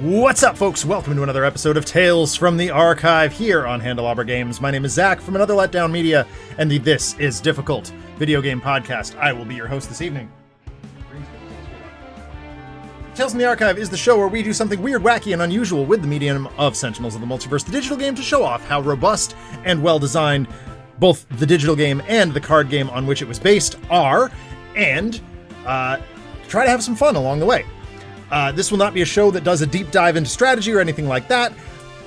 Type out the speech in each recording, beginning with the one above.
What's up, folks? Welcome to another episode of Tales from the Archive here on Handelabra Games. My name is Zach from Another Letdown Media, and the This Is Difficult video game podcast. I will be your host this evening. Tales from the Archive is the show where we do something weird, wacky, and unusual with the medium of Sentinels of the Multiverse, the digital game, to show off how robust and well-designed both the digital game and the card game on which it was based are, and try to have some fun along the way. This will not be a show that does a deep dive into strategy or anything like that.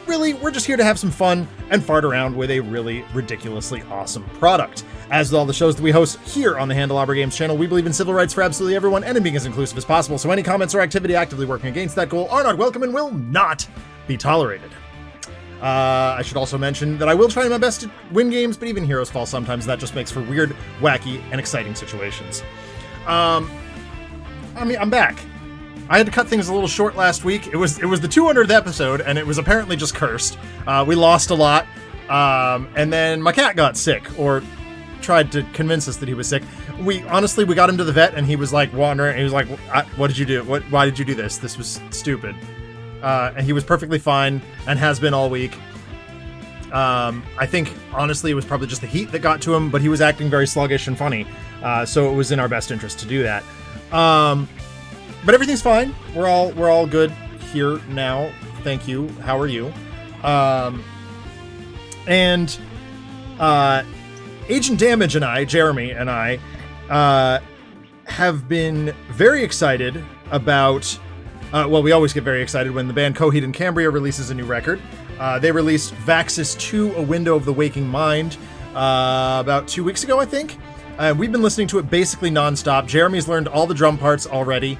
Really, we're just here to have some fun and fart around with a really ridiculously awesome product. As with all the shows that we host here on the Handelabra Games channel, we believe in civil rights for absolutely everyone and in being as inclusive as possible, so any comments or activity actively working against that goal are not welcome and will not be tolerated. I should also mention that I will try my best to win games, but even heroes fall sometimes. That just makes for weird, wacky, and exciting situations. I'm back. I had to cut things a little short last week. It was the 200th episode, and it was apparently just cursed. We lost a lot, and then my cat got sick, or tried to convince us that he was sick. We got him to the vet, and he was like wandering. He was like, "What did you do? Why did you do this? This was stupid." And he was perfectly fine, and has been all week. I think honestly, it was probably just the heat that got to him, but he was acting very sluggish and funny, so it was in our best interest to do that. But everything's fine. We're all good here now. Thank you. How are you? Agent Damage and I, Jeremy and I, have been very excited about. We always get very excited when the band Coheed and Cambria releases a new record. They released Vaxis 2: A Window of the Waking Mind about 2 weeks ago, I think. We've been listening to it basically nonstop. Jeremy's learned all the drum parts already.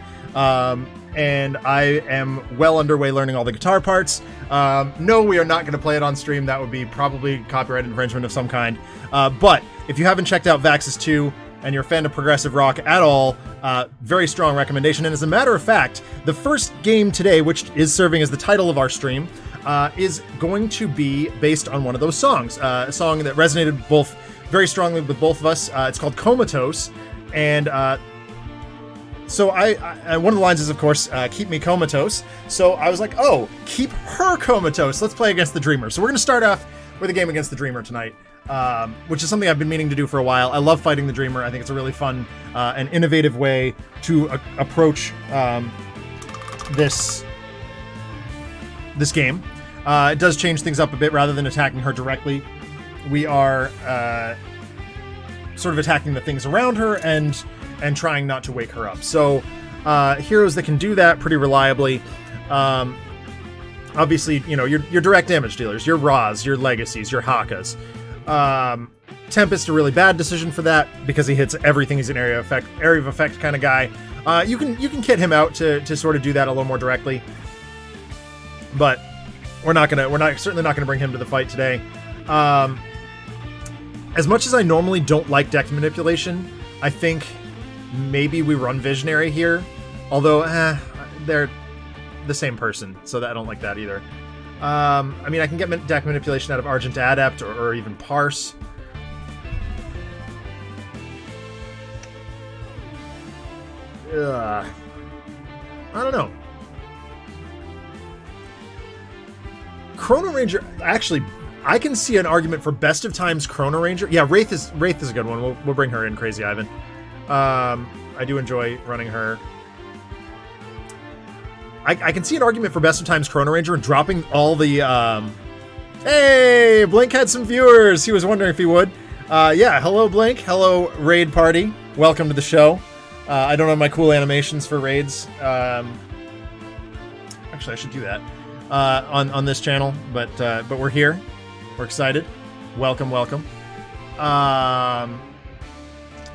And I am well underway learning all the guitar parts. No, we are not going to play it on stream. That would be probably copyright infringement of some kind. But if you haven't checked out Vaxis 2 and you're a fan of progressive rock at all, very strong recommendation. And as a matter of fact, the first game today, which is serving as the title of our stream, is going to be based on one of those songs. A song that resonated very strongly with both of us. It's called Comatose. And so I one of the lines is, of course, keep me comatose. So I was like, oh, keep her comatose. Let's play against the Dreamer. So we're going to start off with a game against the Dreamer tonight, which is something I've been meaning to do for a while. I love fighting the Dreamer. I think it's a really fun and innovative way to approach this game. It does change things up a bit. Rather than attacking her directly, we are sort of attacking the things around her and trying not to wake her up. So heroes that can do that pretty reliably. Obviously, your direct damage dealers, your Ra's, your Legacies, your Hakas. Tempest, a really bad decision for that because he hits everything. He's an area of effect kind of guy. You can kit him out to sort of do that a little more directly. But we're certainly not gonna bring him to the fight today. As much as I normally don't like deck manipulation, I think maybe we run Visionary here, although they're the same person, so I don't like that either. I can get deck manipulation out of Argent Adept or even Parse. I don't know. Chrono Ranger, actually, I can see an argument for Best of Times Chrono Ranger. Yeah, Wraith is a good one. We'll bring her in, Crazy Ivan. I do enjoy running her. I can see an argument for Best of Times Chrono Ranger and dropping all the, Hey, Blink had some viewers. He was wondering if he would. Yeah, hello, Blink. Hello, Raid Party. Welcome to the show. I don't have my cool animations for raids. Actually, I should do that on this channel, but we're here. We're excited. Welcome.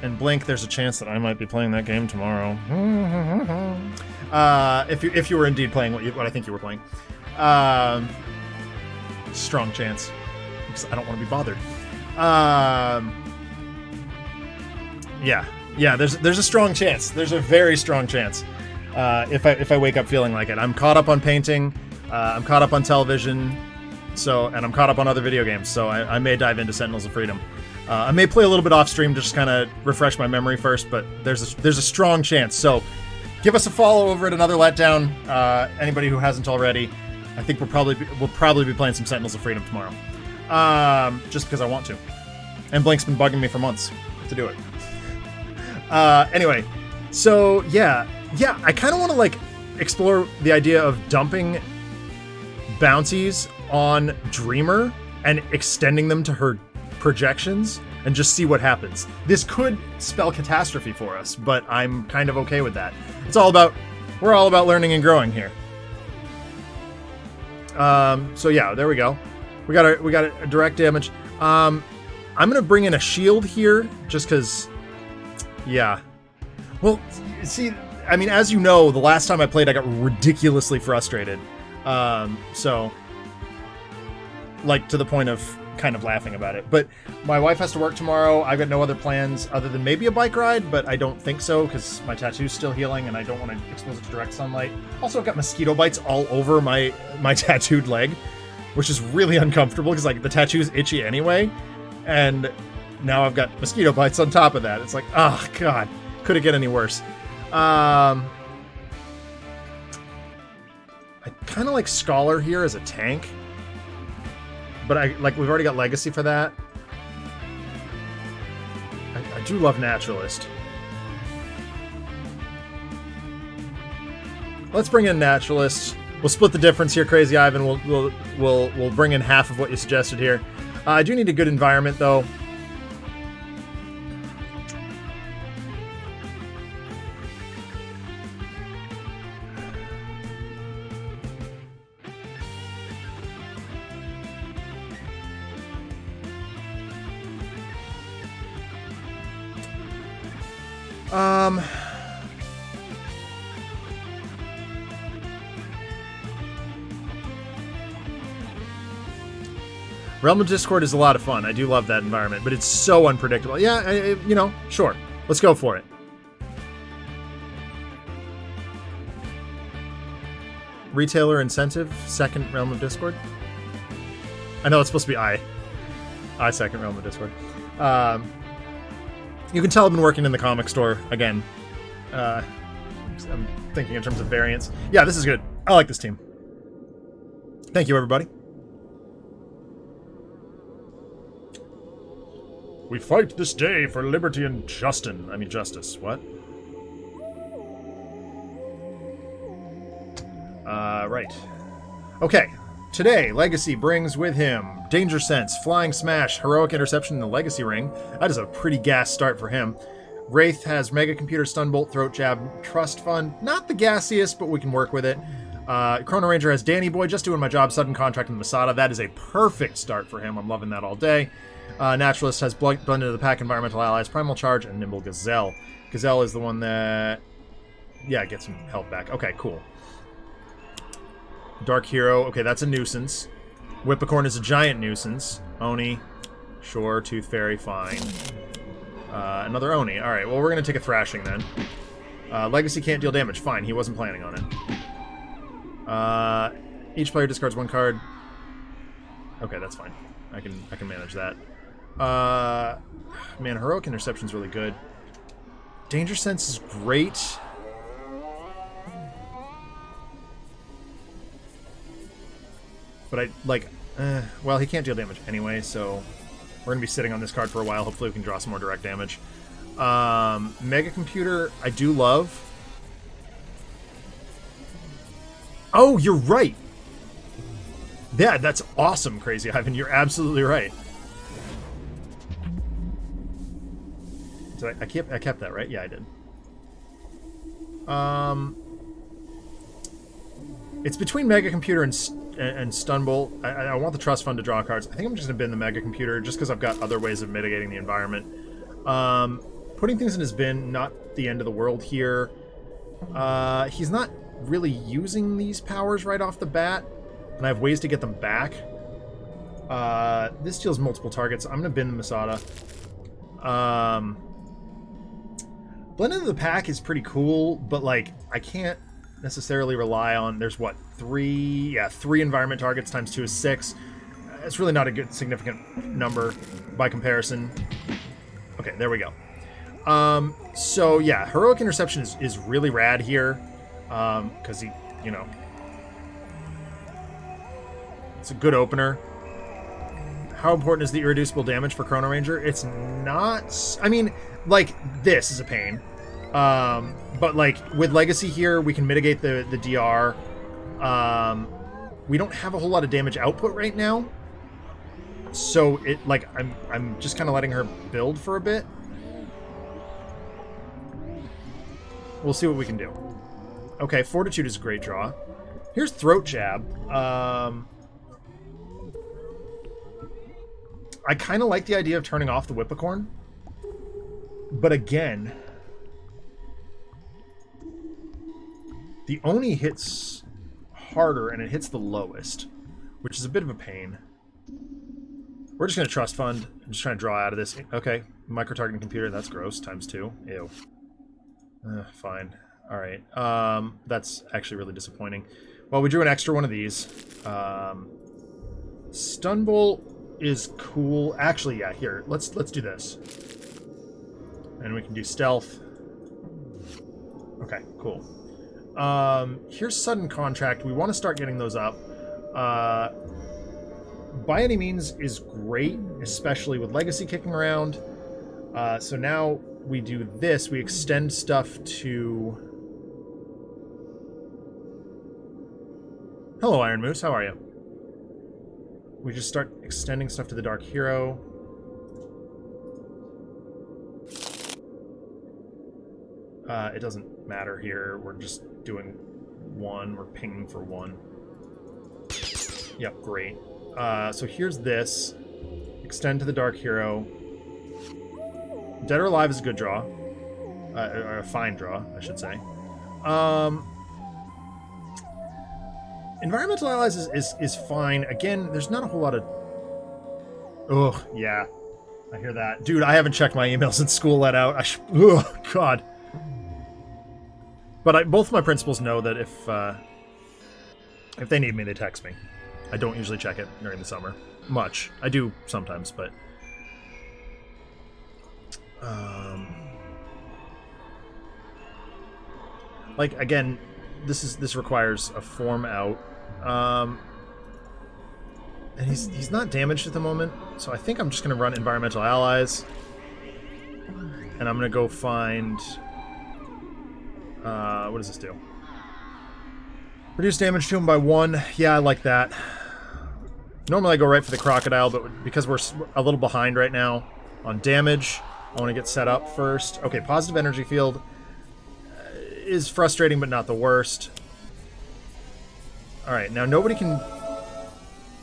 And Blink, there's a chance that I might be playing that game tomorrow. If you were indeed playing what I think you were playing. Strong chance. Because I don't want to be bothered. Yeah, there's a strong chance. There's a very strong chance. If I wake up feeling like it. I'm caught up on painting. I'm caught up on television. And I'm caught up on other video games. So I may dive into Sentinels of Freedom. I may play a little bit off stream, just kind of refresh my memory first, but there's a strong chance. So Give us a follow over at Another Letdown. Anybody who hasn't already, I think we'll probably be playing some Sentinels of Freedom tomorrow. Just because I want to. And Blink's been bugging me for months to do it. Anyway, so yeah, I kind of want to like explore the idea of dumping bounties on Dreamer and extending them to her projections and just see what happens. This could spell catastrophe for us, but I'm kind of okay with that. We're all about learning and growing here. So yeah, there we go. We got a direct damage. I'm gonna bring in a shield here just because, yeah. Well, see, I mean, as you know, the last time I played, I got ridiculously frustrated. So, like, to the point of kind of laughing about it. But my wife has to work tomorrow. I've got no other plans other than maybe a bike ride, but I don't think so because my tattoo's still healing and I don't want to expose it to direct sunlight. Also, I've got mosquito bites all over my tattooed leg, which is really uncomfortable because, like, the tattoo's itchy anyway. And now I've got mosquito bites on top of that. It's like, oh, God. Could it get any worse? I kind of like Scholar here as a tank. But we've already got Legacy for that. I do love Naturalist. Let's bring in Naturalist. We'll split the difference here, Crazy Ivan. We'll bring in half of what you suggested here. I do need a good environment, though. Realm of Discord is a lot of fun. I do love that environment, but it's so unpredictable. Yeah, sure. Let's go for it. Retailer incentive, second Realm of Discord. I know it's supposed to be I second Realm of Discord. You can tell I've been working in the comic store again. I'm thinking in terms of variants. Yeah, this is good. I like this team. Thank you, everybody. We fight this day for liberty and justice. What? Right. Okay. Today, Legacy brings with him Danger Sense, Flying Smash, Heroic Interception, and the Legacy Ring. That is a pretty gas start for him. Wraith has Mega Computer, Stunbolt, Throat Jab, Trust Fund. Not the gassiest, but we can work with it. Chrono Ranger has Danny Boy, just doing my job, Sudden Contract, and Masada. That is a perfect start for him. I'm loving that all day. Naturalist has Blended into the Pack, Environmental Allies, Primal Charge, and Nimble Gazelle. Gazelle is the one that, yeah, gets some health back. Okay, cool. Dark Hero, okay, that's a nuisance. Whippicorn is a giant nuisance. Oni, sure. Tooth Fairy, fine. Another Oni. Alright, well, we're going to take a thrashing then. Legacy can't deal damage. Fine, he wasn't planning on it. Each player discards one card. Okay, that's fine. I can manage that. Man, Heroic Interception's really good. Danger Sense is great. But well, he can't deal damage anyway, so we're going to be sitting on this card for a while. Hopefully we can draw some more direct damage. Mega Computer, I do love. Oh, you're right. Yeah, that's awesome, Crazy Ivan. You're absolutely right. I kept that, right? Yeah, I did. It's between Mega Computer and Stunbolt. I want the Trust Fund to draw cards. I think I'm just going to bin the Mega Computer just because I've got other ways of mitigating the environment. Putting things in his bin, not the end of the world here. He's not really using these powers right off the bat, and I have ways to get them back. This deals multiple targets. I'm going to bin the Masada. Blend into the Pack is pretty cool, but like I can't necessarily rely on. There's what, three environment targets times 2 is 6. It's really not a good significant number by comparison. Okay, there we go. So yeah, Heroic Interception is really rad here. Because he, you know, it's a good opener. How important is the irreducible damage for Chrono Ranger? It's not... I mean, like, this is a pain. But, like, with Legacy here, we can mitigate the DR. We don't have a whole lot of damage output right now. So, it, like, I'm just kind of letting her build for a bit. We'll see what we can do. Okay, Fortitude is a great draw. Here's Throat Jab. I kind of like the idea of turning off the Whippocorn. But again, the Oni hits harder and it hits the lowest, which is a bit of a pain. We're just going to Trust Fund. I'm just trying to draw out of this. Okay, micro-targeting computer. That's gross. ×2. Ew. Fine. All right. That's actually really disappointing. Well, we drew an extra one of these. Stun Bolt is cool. Actually, yeah, here. Let's do this. And we can do stealth. Okay, cool. Here's Sudden Contract. We want to start getting those up. By Any Means is great, especially with Legacy kicking around. So now we do this. We extend stuff to... Hello, Iron Moose. How are you? We just start extending stuff to the Dark Hero. It doesn't matter here. We're just doing one. We're pinging for one. Yep, great. So here's this. Extend to the Dark Hero. Dead or Alive is a good draw. Or a fine draw, I should say. Environmental Allies is fine. Again, there's not a whole lot of... Ugh, yeah. I hear that. Dude, I haven't checked my email since school let out. Ugh, God. But both my principals know that if they need me, they text me. I don't usually check it during the summer. Much. I do sometimes, but... like, again, this requires a form out. And he's not damaged at the moment, so I think I'm just going to run Environmental Allies. And I'm going to go find... what does this do? Reduce damage to him by 1. Yeah, I like that. Normally I go right for the Crocodile, but because we're a little behind right now on damage, I want to get set up first. Okay, Positive Energy Field is frustrating, but not the worst. Alright, now nobody can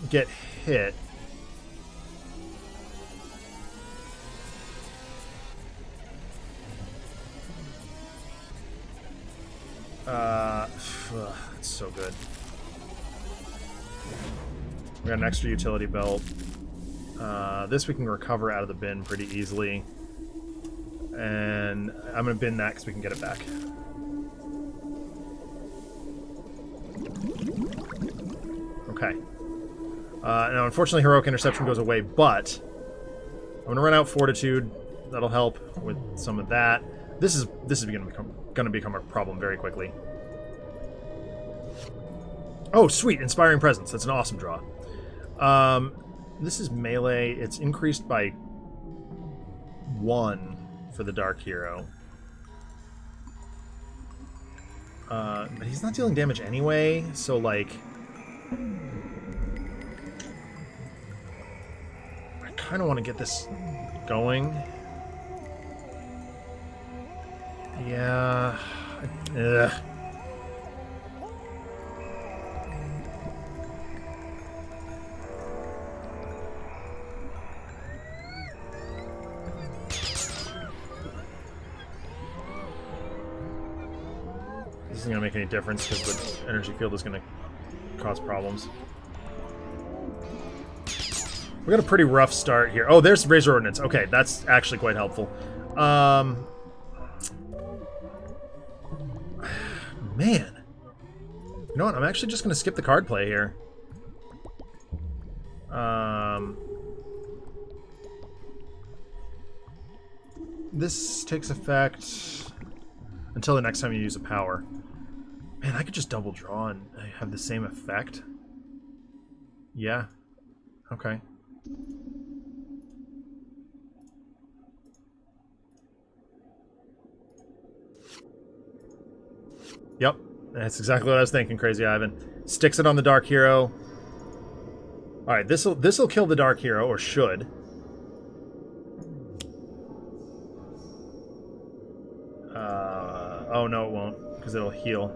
get hit. It's so good. We got an extra utility belt. This we can recover out of the bin pretty easily. And I'm going to bin that because we can get it back. Okay. Now, unfortunately, Heroic Interception goes away, but I'm going to run out Fortitude. That'll help with some of that. This is going to become a problem very quickly. Oh, sweet. Inspiring Presence. That's an awesome draw. This is melee. It's increased by 1 for the Dark Hero. But he's not dealing damage anyway, so, like... I kind of want to get this going. Yeah... Ugh. This isn't going to make any difference because the energy field is going to cause problems. We got a pretty rough start here. Oh, there's Razor Ordnance. Okay, that's actually quite helpful. Man. You know what? I'm actually just going to skip the card play here. This takes effect until the next time you use a power. Man, I could just double draw and have the same effect. Yeah. Okay. Yep. That's exactly what I was thinking, Crazy Ivan. Sticks it on the Dark Hero. Alright, this'll kill the Dark Hero, or should. Oh no, it won't, because it'll heal.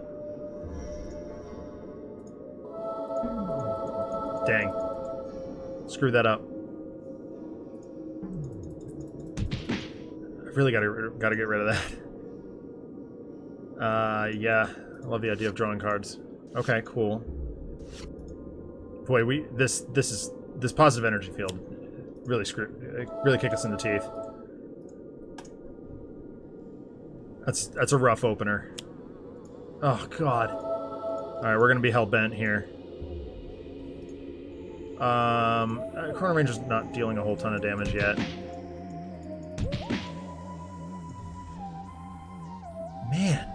Dang. Screw that up. I've really gotta get rid of that. Yeah. I love the idea of drawing cards. Okay, cool. Boy, this positive energy field really kicked us in the teeth. That's a rough opener. Oh god. Alright, we're gonna be hell-bent here. Chrono Ranger's not dealing a whole ton of damage yet. Man.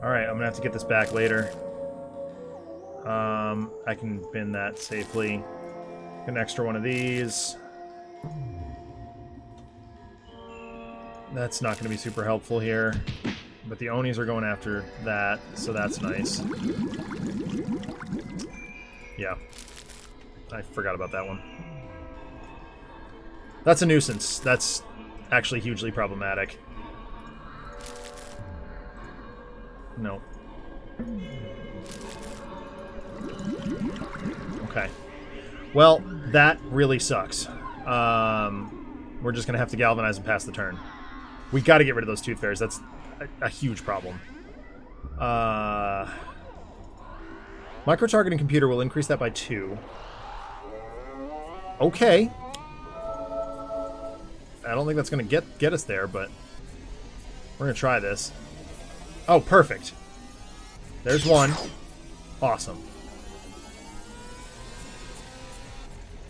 Alright, I'm gonna have to get this back later. I can bin that safely. Get an extra one of these. That's not going to be super helpful here. But the Onis are going after that, so that's nice. Yeah. I forgot about that one. That's a nuisance. That's actually hugely problematic. No. Okay. Well, that really sucks. We're just going to have to galvanize and pass the turn. We got to get rid of those Tooth Fairies. That's a huge problem. Micro-targeting computer will increase that by 2. Okay. I don't think that's going to get us there, but we're going to try this. Oh, perfect. There's one. Awesome.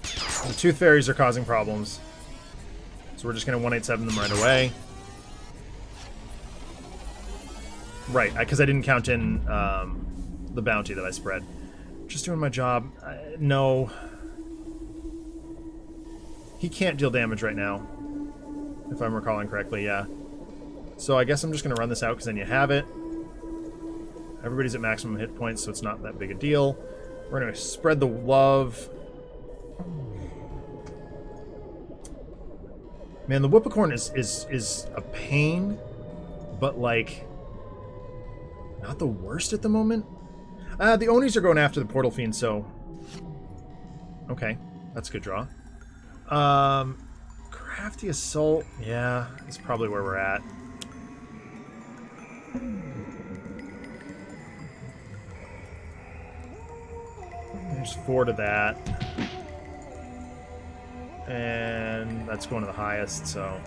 The Tooth Fairies are causing problems. So we're just going to 187 them right away. Right, because I didn't count in the bounty that I spread. Just doing my job. No. He can't deal damage right now. If I'm recalling correctly, yeah. So I guess I'm just going to run this out, because then you have it. Everybody's at maximum hit points, so it's not that big a deal. We're going to spread the love. Man, the Whippicorn is a pain, but, like, not the worst at the moment. The Onis are going after the Portal Fiend, so... Okay, that's a good draw. Crafty Assault, yeah, is probably where we're at. There's 4 to that. And that's going to the highest, so...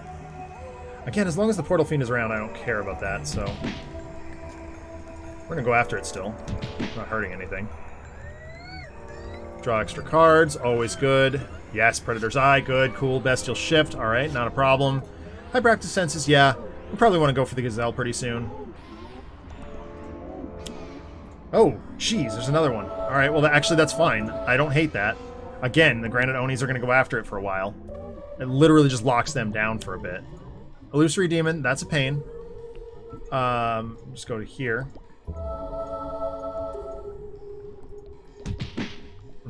Again, as long as the Portal Fiend is around, I don't care about that, so... We're going to go after it still. Not hurting anything. Draw extra cards, always good. Yes, Predator's Eye, good, cool. Bestial Shift, alright, not a problem. Hyperactive Senses, yeah. We probably want to go for the Gazelle pretty soon. Oh, jeez, there's another one. Alright, well, actually, that's fine. I don't hate that. Again, the Granite Onis are going to go after it for a while. It literally just locks them down for a bit. Illusory Demon, that's a pain. Just go to here.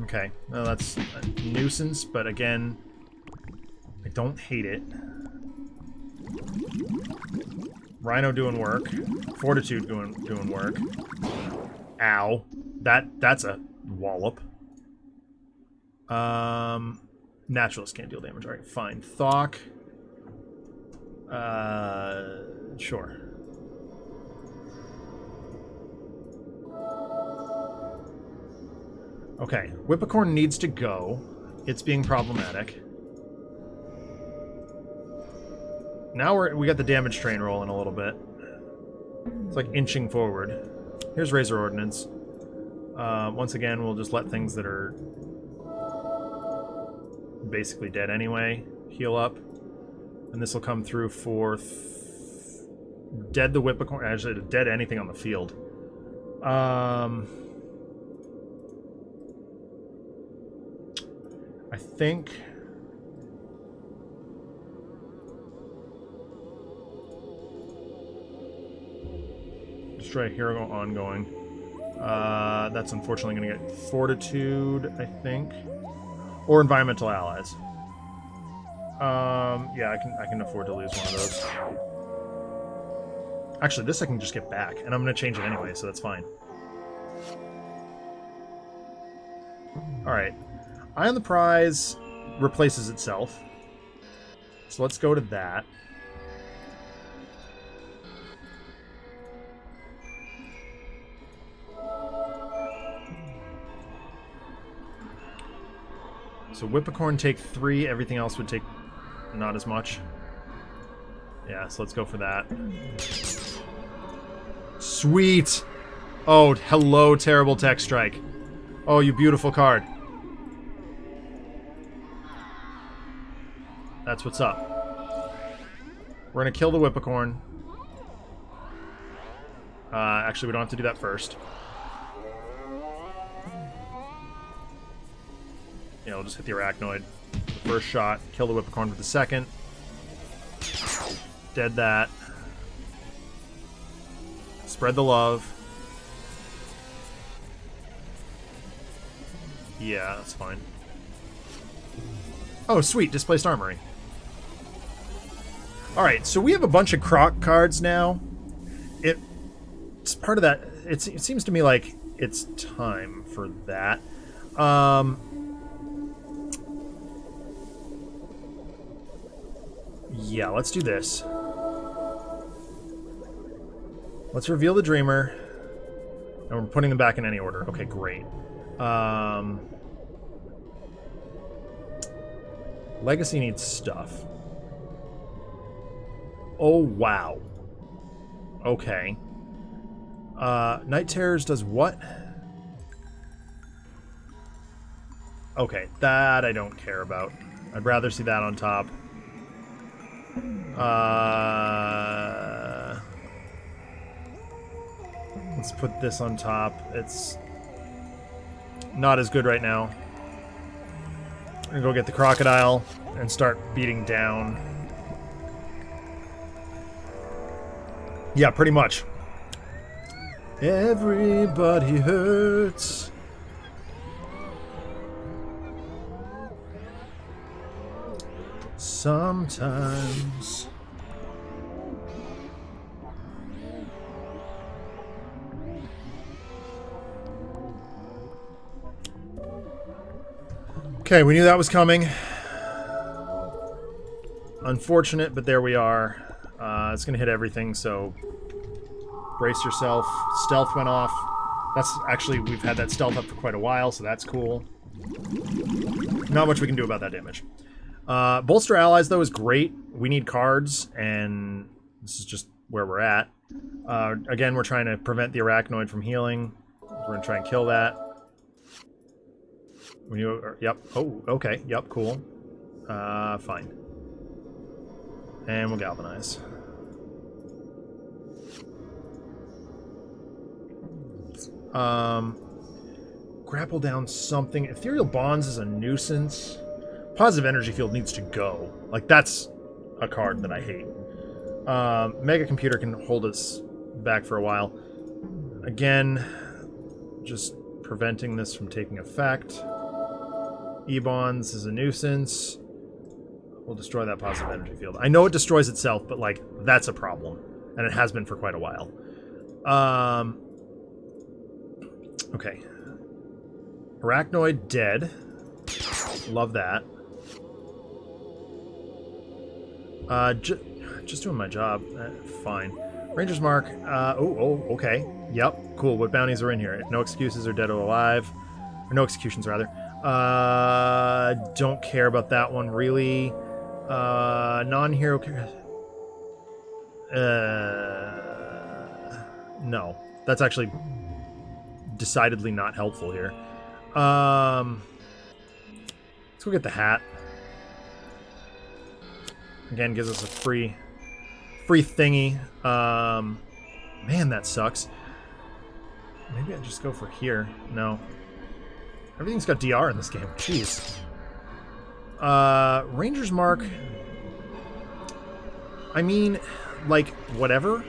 Okay, well, that's a nuisance, but again, I don't hate it. Rhino doing work. Fortitude doing work. Ow. That's a wallop. Naturalist can't deal damage. Alright, fine. Thok. Sure. Okay, Whippicorn needs to go. It's being problematic. Now we got the damage train rolling a little bit. It's like inching forward. Here's Razor Ordnance. Once again, we'll just let things that are basically dead anyway heal up. And this will come through for dead the Whippicorn. Actually, dead anything on the field. I think... Destroy hero ongoing. That's unfortunately going to get Fortitude, I think. Or Environmental Allies. Yeah, I can afford to lose one of those. Actually, this I can just get back, and I'm going to change it anyway, so that's fine. Alright. Eye on the Prize replaces itself. So let's go to that. So Whippicorn take 3, everything else would take not as much. Yeah, so let's go for that. Sweet! Oh, hello, Terrible Tech Strike. Oh, you beautiful card. That's what's up. We're gonna kill the Whippicorn. Actually, we don't have to do that first. Yeah, we'll just hit the Arachnoid. The first shot, kill the Whippicorn with the second. Dead that. Spread the love. Yeah, that's fine. Oh, sweet. Displaced Armory. Alright, so we have a bunch of Croc cards now. It's part of that. It seems to me like it's time for that. Yeah, let's do this. Let's reveal the Dreamer. And we're putting them back in any order. Okay, great. Legacy needs stuff. Oh, wow. Okay. Night Terrors does what? Okay, that I don't care about. I'd rather see that on top. Let's put this on top. It's not as good right now. I'm gonna go get the Crocodile and start beating down. Yeah, pretty much. Everybody hurts. Sometimes. Okay, we knew that was coming. Unfortunate, but there we are. It's going to hit everything, so brace yourself. Stealth went off. That's actually, we've had that stealth up for quite a while, so that's cool. Not much we can do about that damage. Bolster allies, though, is great. We need cards, and this is just where we're at. Again, we're trying to prevent the Arachnoid from healing. We're going to try and kill that. Yep. Oh, okay. Yep, cool. Fine. And we'll Galvanize. Grapple down something. Ethereal Bonds is a nuisance. Positive Energy Field needs to go. Like, that's a card that I hate. Mega Computer can hold us back for a while. Again, just preventing this from taking effect. E-Bonds is a nuisance. We'll destroy that Positive Energy Field. I know it destroys itself, but, like, that's a problem. And it has been for quite a while. Okay. Arachnoid dead. Love that. Just doing my job. Fine. Ranger's Mark. Okay. Yep. Cool. What bounties are in here? No excuses or dead or alive. Or no executions, rather. Don't care about that one, really. Non-hero... no. That's actually decidedly not helpful here. Let's go get the hat. Again, gives us a free thingy. Man, that sucks. Maybe I just go for here. No. Everything's got DR in this game. Jeez. Ranger's Mark. I mean, like, whatever.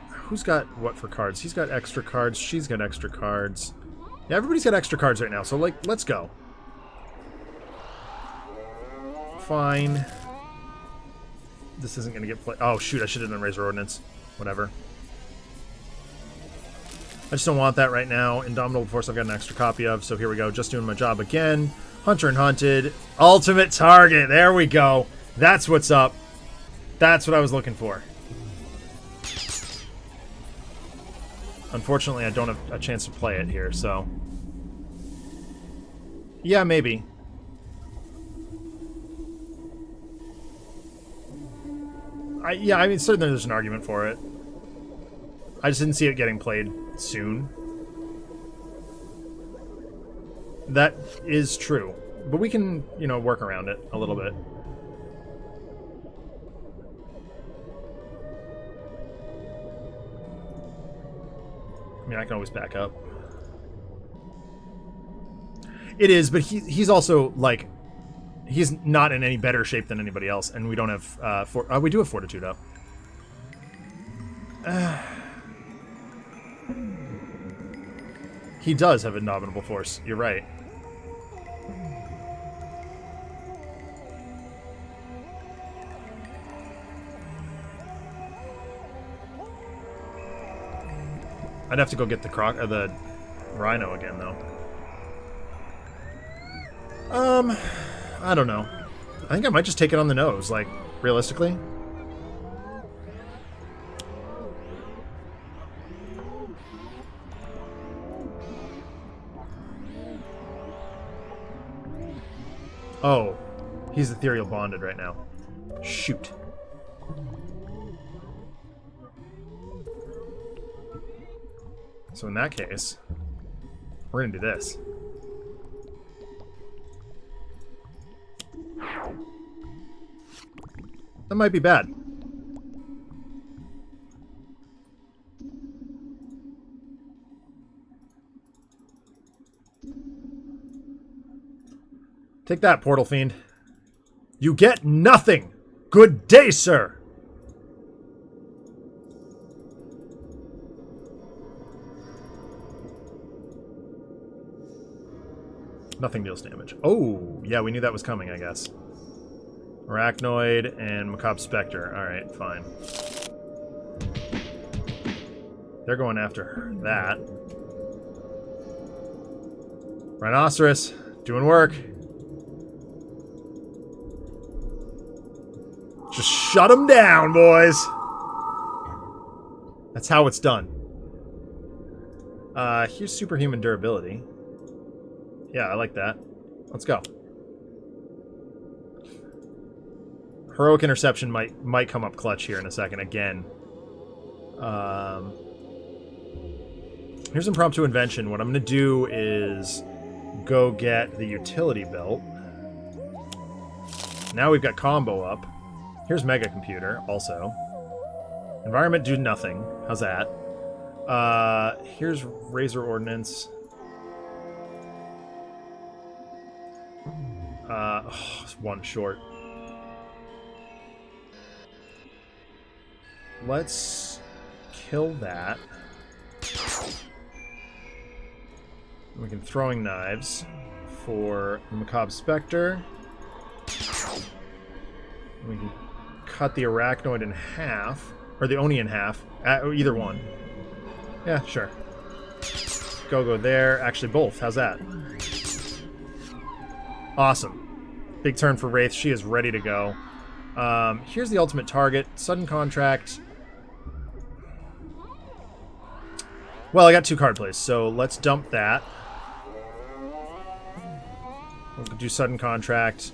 Who's got what for cards? He's got extra cards. She's got extra cards. Yeah, everybody's got extra cards right now, so, like, let's go. Fine. This isn't going to get played. Oh, shoot, I should have done Razor Ordnance. Whatever. I just don't want that right now. Indomitable Force I've got an extra copy of, so here we go. Just doing my job again. Hunter and Hunted. Ultimate Target. There we go. That's what's up. That's what I was looking for. Unfortunately, I don't have a chance to play it here, so... Yeah, maybe. Yeah, I mean, certainly there's an argument for it. I just didn't see it getting played soon. That is true. But we can, you know, work around it a little bit. I mean, I can always back up. It is, but he's also, like... He's not in any better shape than anybody else, and we don't have... we do have Fortitude up. He does have Indomitable Force. You're right. I'd have to go get the Rhino again, though. I don't know. I think I might just take it on the nose, like, realistically. Oh, he's ethereal bonded right now. Shoot. So in that case, we're gonna do this. That might be bad. Take that, Portal Fiend. You get nothing! Good day, sir! Nothing deals damage. Oh, yeah, we knew that was coming, I guess. Arachnoid and Macabre Spectre. Alright, fine. They're going after that. Rhinoceros, doing work. Just shut them down, boys. That's how it's done. Here's superhuman durability. Yeah, I like that. Let's go. Heroic Interception might come up clutch here in a second again. Here's Impromptu Invention. What I'm going to do is go get the utility belt. Now we've got combo up. Here's Mega Computer also. Environment do nothing. How's that? Here's Razor Ordnance. It's one short. Let's kill that. We can Throwing Knives for the Macabre Spectre. We can cut the Arachnoid in half, or the Oni in half. Either one. Yeah, sure. Go there. Actually, both. How's that? Awesome. Big turn for Wraith. She is ready to go. Here's the ultimate target. Sudden Contract. Well, I got 2 card plays, so let's dump that. We'll do Sudden Contract.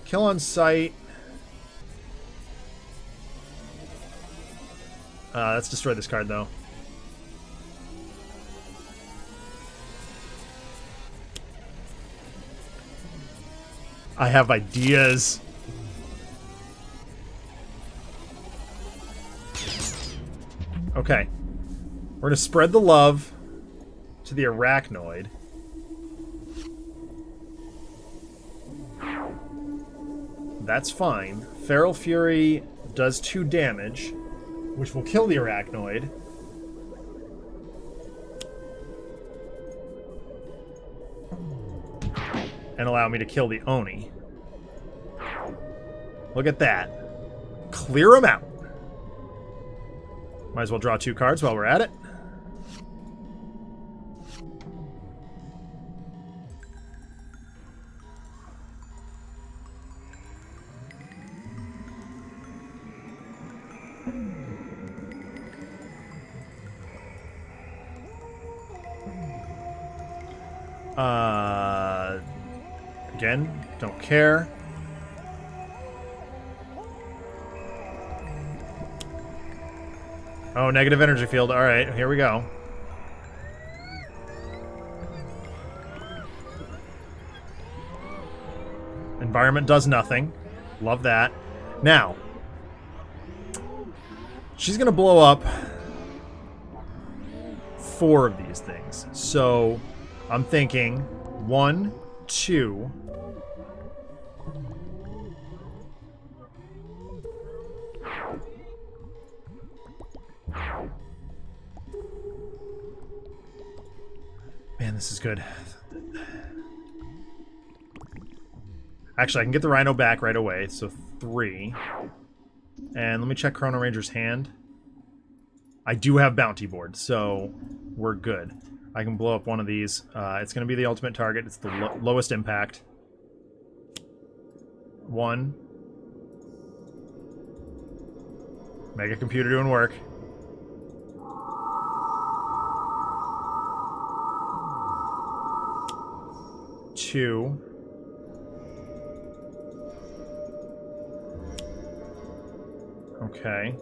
Kill on sight. Let's destroy this card, though. I have ideas. Okay. We're going to spread the love to the arachnoid. That's fine. Feral Fury does 2 damage, which will kill the arachnoid. And allow me to kill the Oni. Look at that. Clear them out. Might as well draw 2 cards while we're at it. Again, don't care. Oh, negative energy field. All right, here we go. Environment does nothing. Love that. Now, she's going to blow up 4 of these things. So, I'm thinking 1, 2... Man, this is good. Actually, I can get the Rhino back right away, so 3. And let me check Chrono Ranger's hand. I do have Bounty Board, so we're good. I can blow up one of these. It's going to be the ultimate target. It's the lowest impact. 1. Mega Computer doing work. 2. Okay.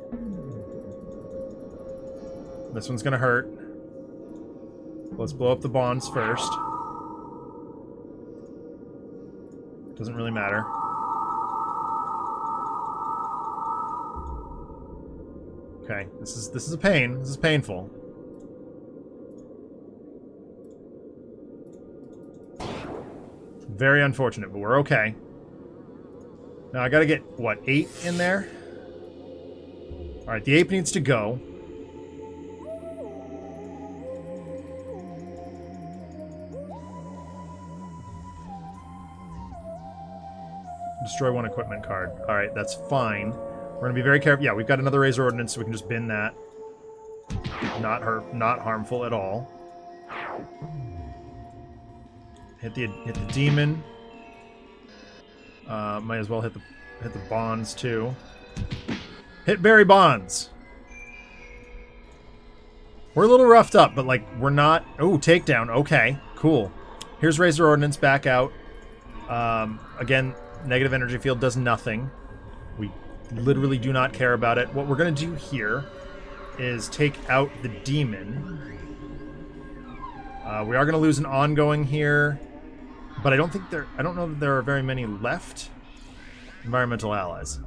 This one's gonna hurt. Let's blow up the bonds first. Doesn't really matter. Okay, this is a pain. This is painful. Very unfortunate, but we're okay. Now I gotta get, what, 8 in there? Alright, the ape needs to go. Destroy 1 equipment card. Alright, that's fine. We're gonna be very careful. Yeah, we've got another Razor Ordnance, so we can just bin that. Not harmful at all. Hit the demon. Might as well hit the bonds too. Hit Barry Bonds. We're a little roughed up, but like we're not. Oh, takedown. Okay, cool. Here's Razor Ordnance back out. Again, negative energy field does nothing. We literally do not care about it. What we're gonna do here is take out the demon. We are gonna lose an ongoing here. But I don't know that there are very many left. Environmental allies.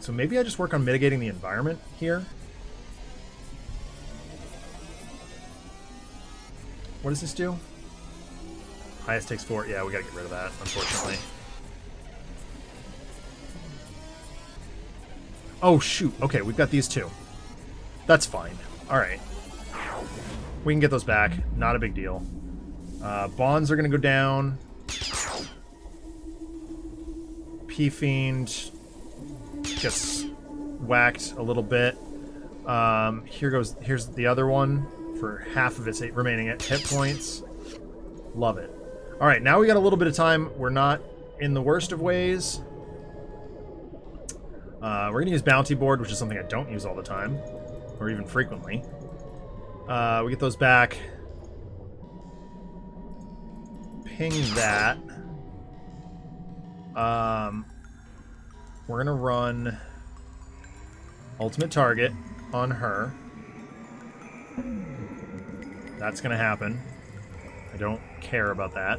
So maybe I just work on mitigating the environment here. What does this do? Highest takes 4. Yeah, we gotta get rid of that, unfortunately. Oh, shoot. Okay, we've got these 2. That's fine. Alright. We can get those back. Not a big deal. Bonds are going to go down. P-Fiend gets whacked a little bit. Here's the other one for half of its remaining hit points. Love it. Alright, now we got a little bit of time. We're not in the worst of ways. We're going to use Bounty Board, which is something I don't use all the time, or even frequently. We get those back. Ping that. We're going to run Ultimate Target on her. That's gonna happen. I don't care about that.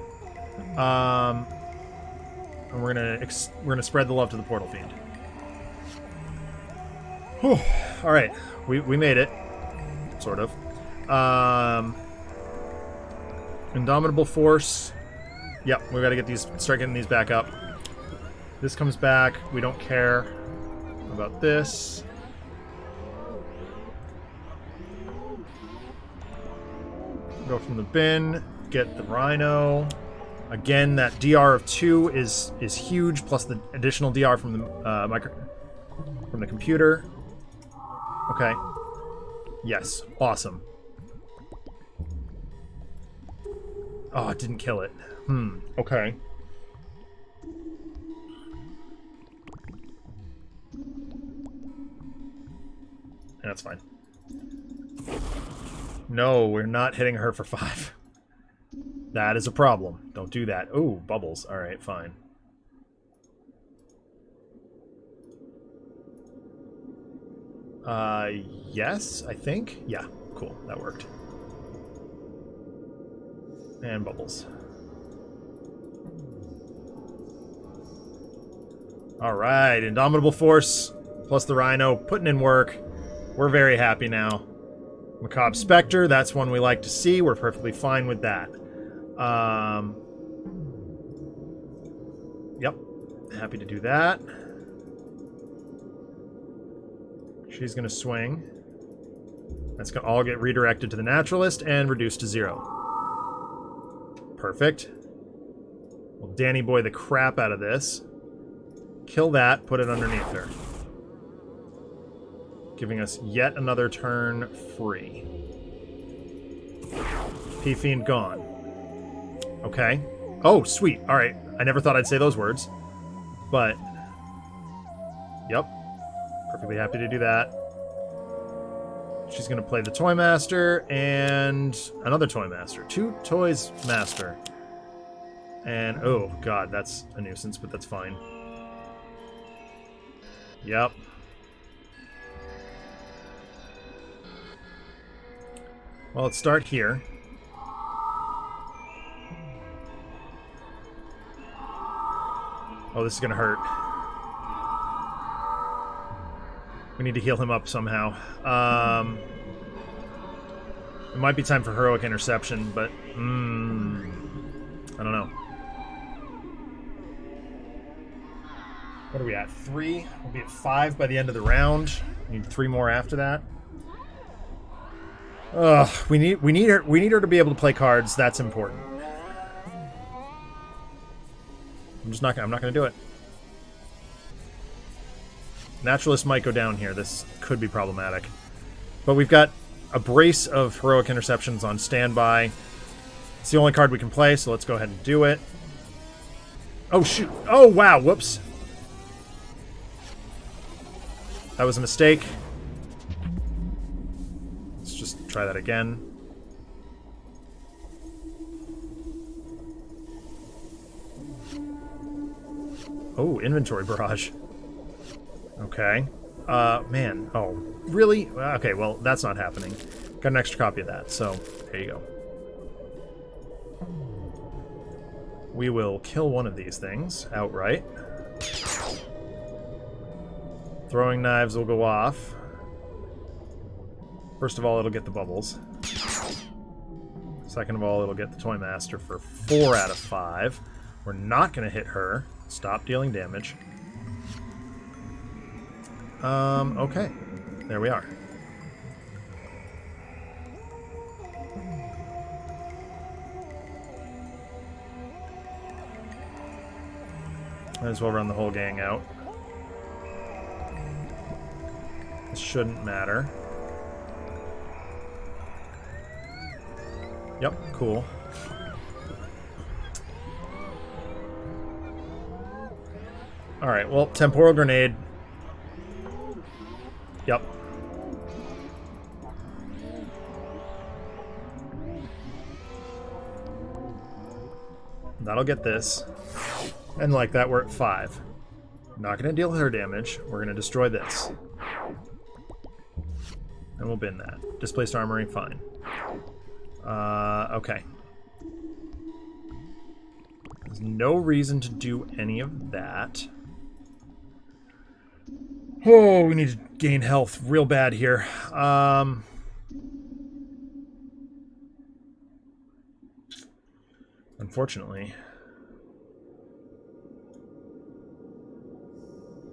And we're gonna spread the love to the Portal Fiend. Whew. All right, we made it, sort of. Indomitable Force. Yep, we got to start getting these back up. This comes back. We don't care about this. Go from the bin. Get the Rhino. Again, that DR of 2 is huge, plus the additional DR from the from the computer. Okay. Yes. Awesome. Oh, it didn't kill it. Okay. That's fine. No, we're not hitting her for 5. That is a problem. Don't do that. Ooh, bubbles. Alright, fine. Yes, I think. Yeah, cool. That worked. And bubbles. Alright, Indomitable Force plus the Rhino putting in work. We're very happy now. Macabre Spectre, that's one we like to see. We're perfectly fine with that. Yep, happy to do that. She's going to swing. That's going to all get redirected to the Naturalist and reduced to 0. Perfect. We'll Danny Boy the crap out of this. Kill that, put it underneath her. Giving us yet another turn free. P-Fiend gone. Okay. Oh, sweet. Alright. I never thought I'd say those words. But... Yep. Perfectly happy to do that. She's going to play the Toy Master and another Toy Master. 2 Toys Master. And, oh, God, that's a nuisance, but that's fine. Yep. Well, let's start here. Oh, this is going to hurt. We need to heal him up somehow. It might be time for Heroic Interception, but... I don't know. What are we at? 3? We'll be at 5 by the end of the round. We need 3 more after that. Ugh, we need her to be able to play cards. That's important. I'm not gonna do it. Naturalist might go down here. This could be problematic. But we've got a brace of Heroic Interceptions on standby. It's the only card we can play, so let's go ahead and do it. Oh, shoot. Oh, wow. Whoops. That was a mistake. Let's just try that again. Oh, inventory barrage. Okay. Man. Oh, really? Okay, well, that's not happening. Got an extra copy of that, so there you go. We will kill one of these things outright. Throwing knives will go off. First of all, it'll get the bubbles. Second of all, it'll get the Toy Master for 4 out of 5. We're not going to hit her. Stop dealing damage. Okay. There we are. Might as well run the whole gang out. This shouldn't matter. Yep, cool. Alright, well, Temporal Grenade. Yep. That'll get this. And like that, we're at 5. Not going to deal her damage. We're going to destroy this. And we'll bin that. Displaced armory, fine. Okay. There's no reason to do any of that. Oh, we need to gain health real bad here. Unfortunately.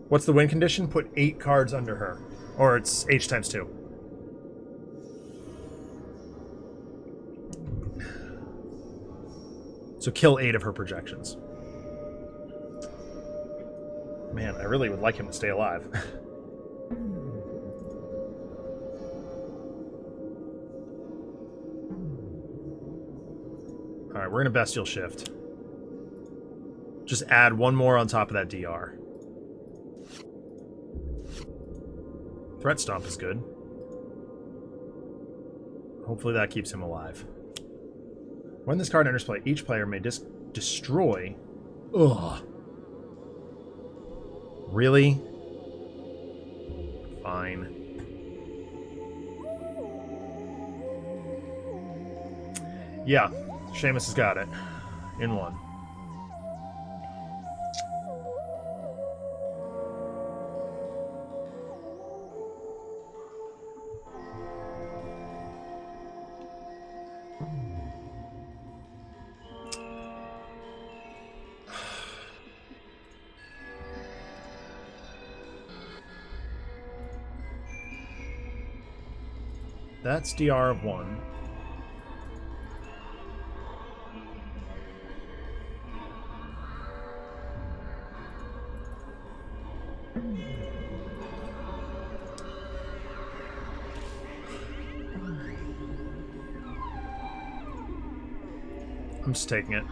What's the win condition? Put 8 cards under her. Or it's H times 2. So kill 8 of her projections. Man, I really would like him to stay alive. Alright, we're going to Bestial Shift. Just add 1 more on top of that DR. Threat Stomp is good. Hopefully that keeps him alive. When this card enters play, each player may destroy... Ugh. Really? Fine. Yeah, Seamus has got it. In 1. That's DR of 1. I'm just taking it.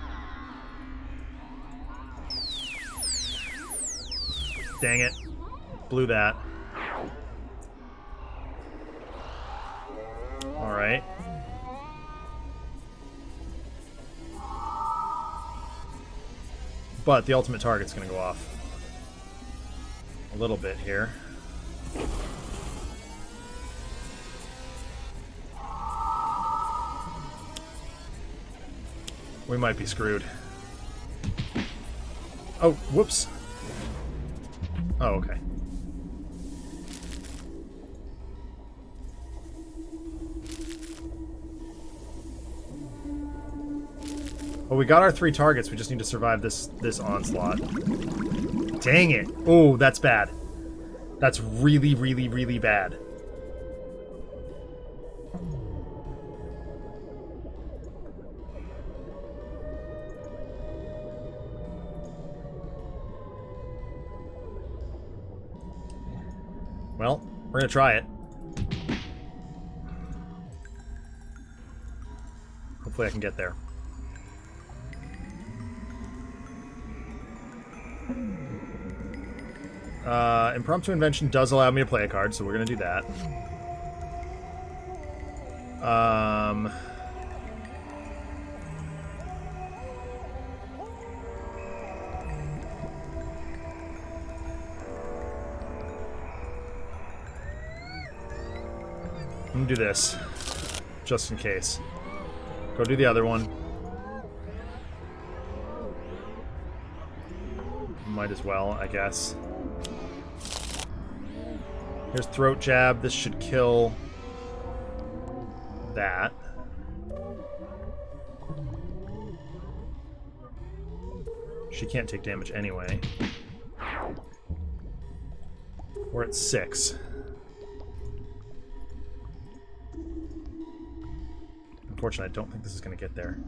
Dang it. Blew that. Alright. But the ultimate target's gonna go off. A little bit here. We might be screwed. Oh, whoops. Oh, okay. Well, we got our 3 targets. We just need to survive this onslaught. Dang it. Oh, that's bad. That's really, really, really bad. Well, we're gonna try it. Hopefully I can get there. Impromptu Invention does allow me to play a card, so we're gonna do that. I'm gonna do this, just in case. Go do the other one. Might as well, I guess. Here's Throat Jab. This should kill that. She can't take damage anyway. We're at 6. Unfortunately, I don't think this is going to get there.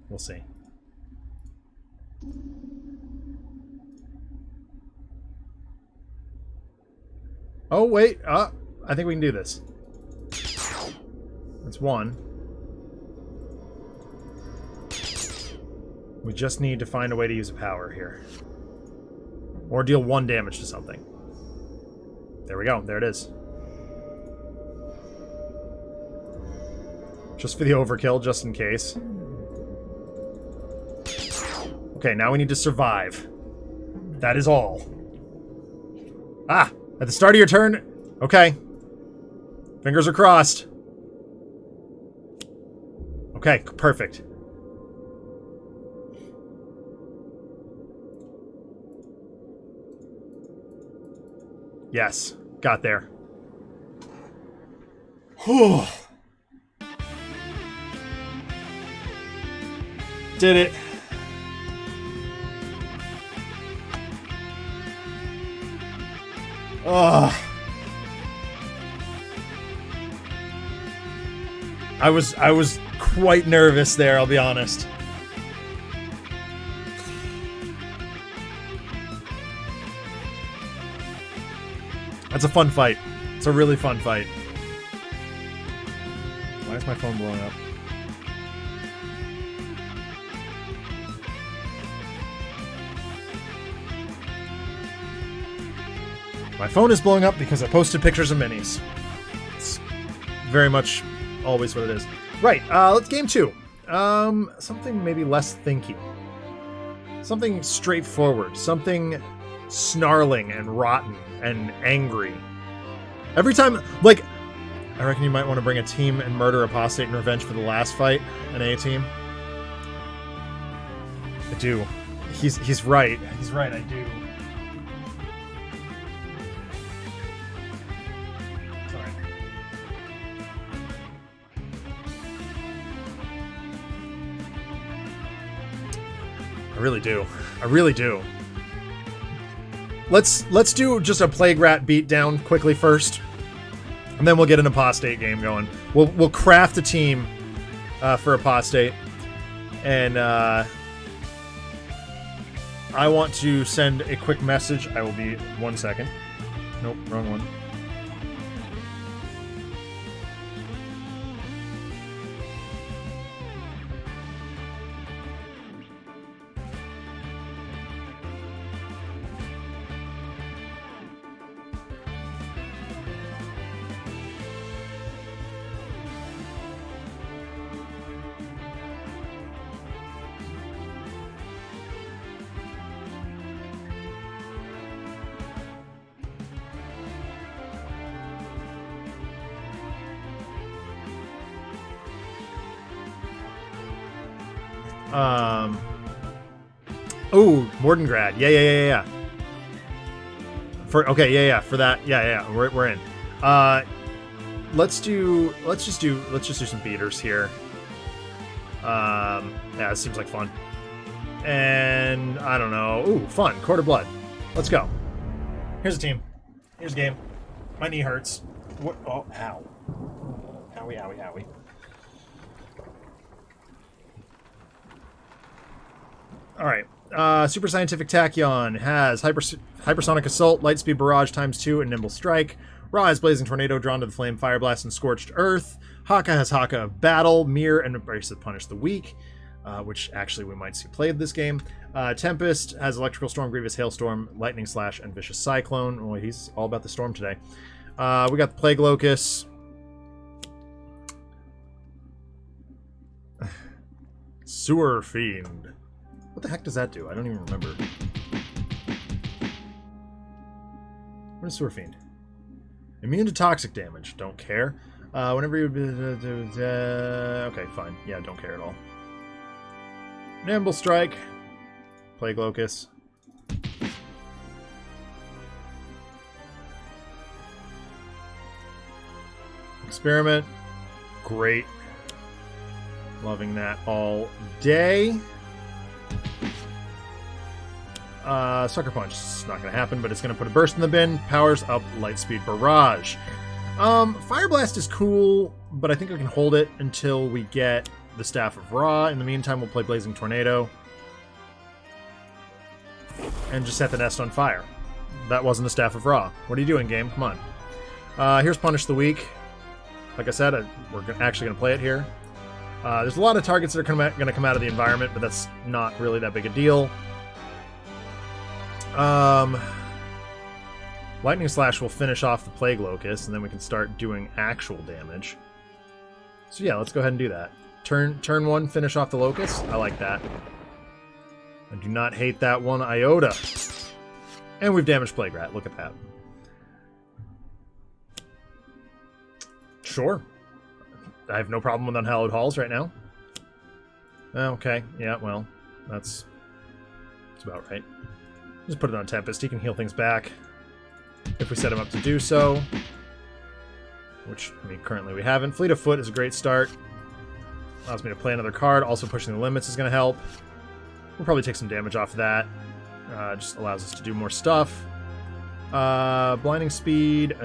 We'll see. Oh, wait. I think we can do this. That's 1. We just need to find a way to use a power here. Or deal 1 damage to something. There we go. There it is. Just for the overkill, just in case. Okay, now we need to survive. That is all. Ah! At the start of your turn? Okay. Fingers are crossed. Okay, perfect. Yes, got there. Whew. Did it. Ugh. I was quite nervous there, I'll be honest. That's a fun fight. It's a really fun fight. Why is my phone blowing up? My phone is blowing up because I posted pictures of minis. It's very much always what it is. Right, let's game 2. Something maybe less thinky. Something straightforward. Something snarling and rotten and angry. Every time, like, I reckon you might want to bring a team and murder Apostate in revenge for the last fight, an A team. I do. He's right. He's right, I do. Sorry. I really do. I really do. Let's do just a Plague Rat beatdown quickly first, and then we'll get an Apostate game going. We'll craft a team for Apostate, and I want to send a quick message. I will be 1 second. Nope, wrong one. Oh, Mordengrad. Yeah. For that. Yeah. We're in. Let's just do some beaters here. Yeah, it seems like fun. And I don't know. Ooh, fun. Court of Blood. Let's go. Here's a team. Here's a game. My knee hurts. What? Oh, ow. Owie. All right. Super Scientific Tachyon has Hypersonic Assault, Lightspeed Barrage ×2, and Nimble Strike. Ra has Blazing Tornado, Drawn to the Flame, Fire Blast, and Scorched Earth. Haka has Haka of Battle, Mirror, and Embrace of Punish the Weak, which actually we might see played this game. Tempest has Electrical Storm, Grievous Hailstorm, Lightning Slash, and Vicious Cyclone. Oh, he's all about the storm today. We got the Plague Locust. Sewer Fiend. What the heck does that do? I don't even remember. What is Sewer Fiend? Immune to toxic damage. Don't care. Whenever you... okay, fine. Yeah, don't care at all. Nimble Strike. Plague Locust. Experiment. Great. Loving that all day. Sucker Punch. It's not going to happen, but it's going to put a burst in the bin. Powers up Lightspeed Barrage. Fire Blast is cool, but I think we can hold it until we get the Staff of Ra. In the meantime, we'll play Blazing Tornado. And just set the nest on fire. That wasn't the Staff of Ra. What are you doing, game? Come on. Here's Punish the Weak. Like I said, we're actually going to play it here. There's a lot of targets that are going to come out of the environment, but that's not really that big a deal. Lightning Slash will finish off the Plague Locust, and then we can start doing actual damage. So yeah, let's go ahead and do that. Turn 1, finish off the Locust. I like that. I do not hate that one iota. And we've damaged Plague Rat. Look at that. Sure. I have no problem with Unhallowed Halls right now. Okay, yeah, well, that's about right. Just put it on Tempest. He can heal things back if we set him up to do so. Which, I mean, currently we haven't. Fleet of Foot is a great start. Allows me to play another card. Also pushing the limits is going to help. We'll probably take some damage off of that. Just allows us to do more stuff. Blinding Speed.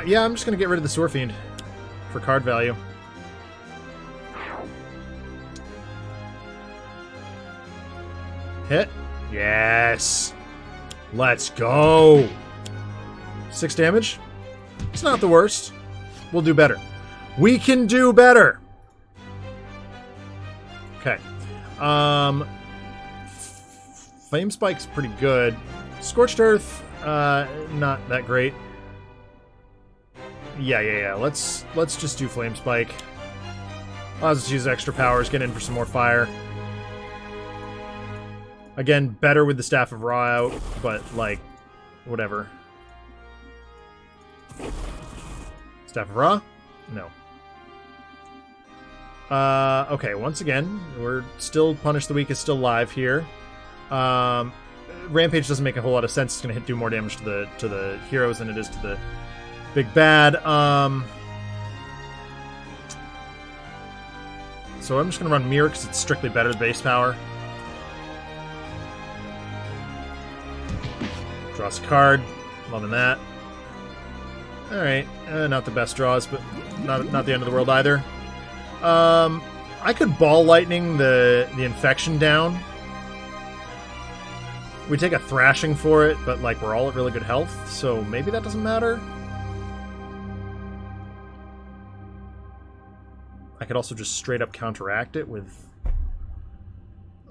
Yeah, I'm just going to get rid of the Sewer Fiend for card value. Hit. Yes. Let's go. 6 damage. It's not the worst. We'll do better. We can do better. Okay. Flame Spike's pretty good. Scorched Earth, not that great. Yeah. Let's just do Flame Spike. Allows us to use extra powers, get in for some more fire. Again, better with the Staff of Ra out, but, like, whatever. Staff of Ra? No. Okay, once again, we're still... Punish the Weak is still live here. Rampage doesn't make a whole lot of sense. It's going to do more damage to the heroes than it is to the big bad. So I'm just going to run Mirror because it's strictly better than base power. Draws a card. Loving that. Alright. Not the best draws, but not the end of the world either. I could Ball Lightning the Infection down. We take a thrashing for it, but like we're all at really good health, so maybe that doesn't matter. I could also just straight up counteract it with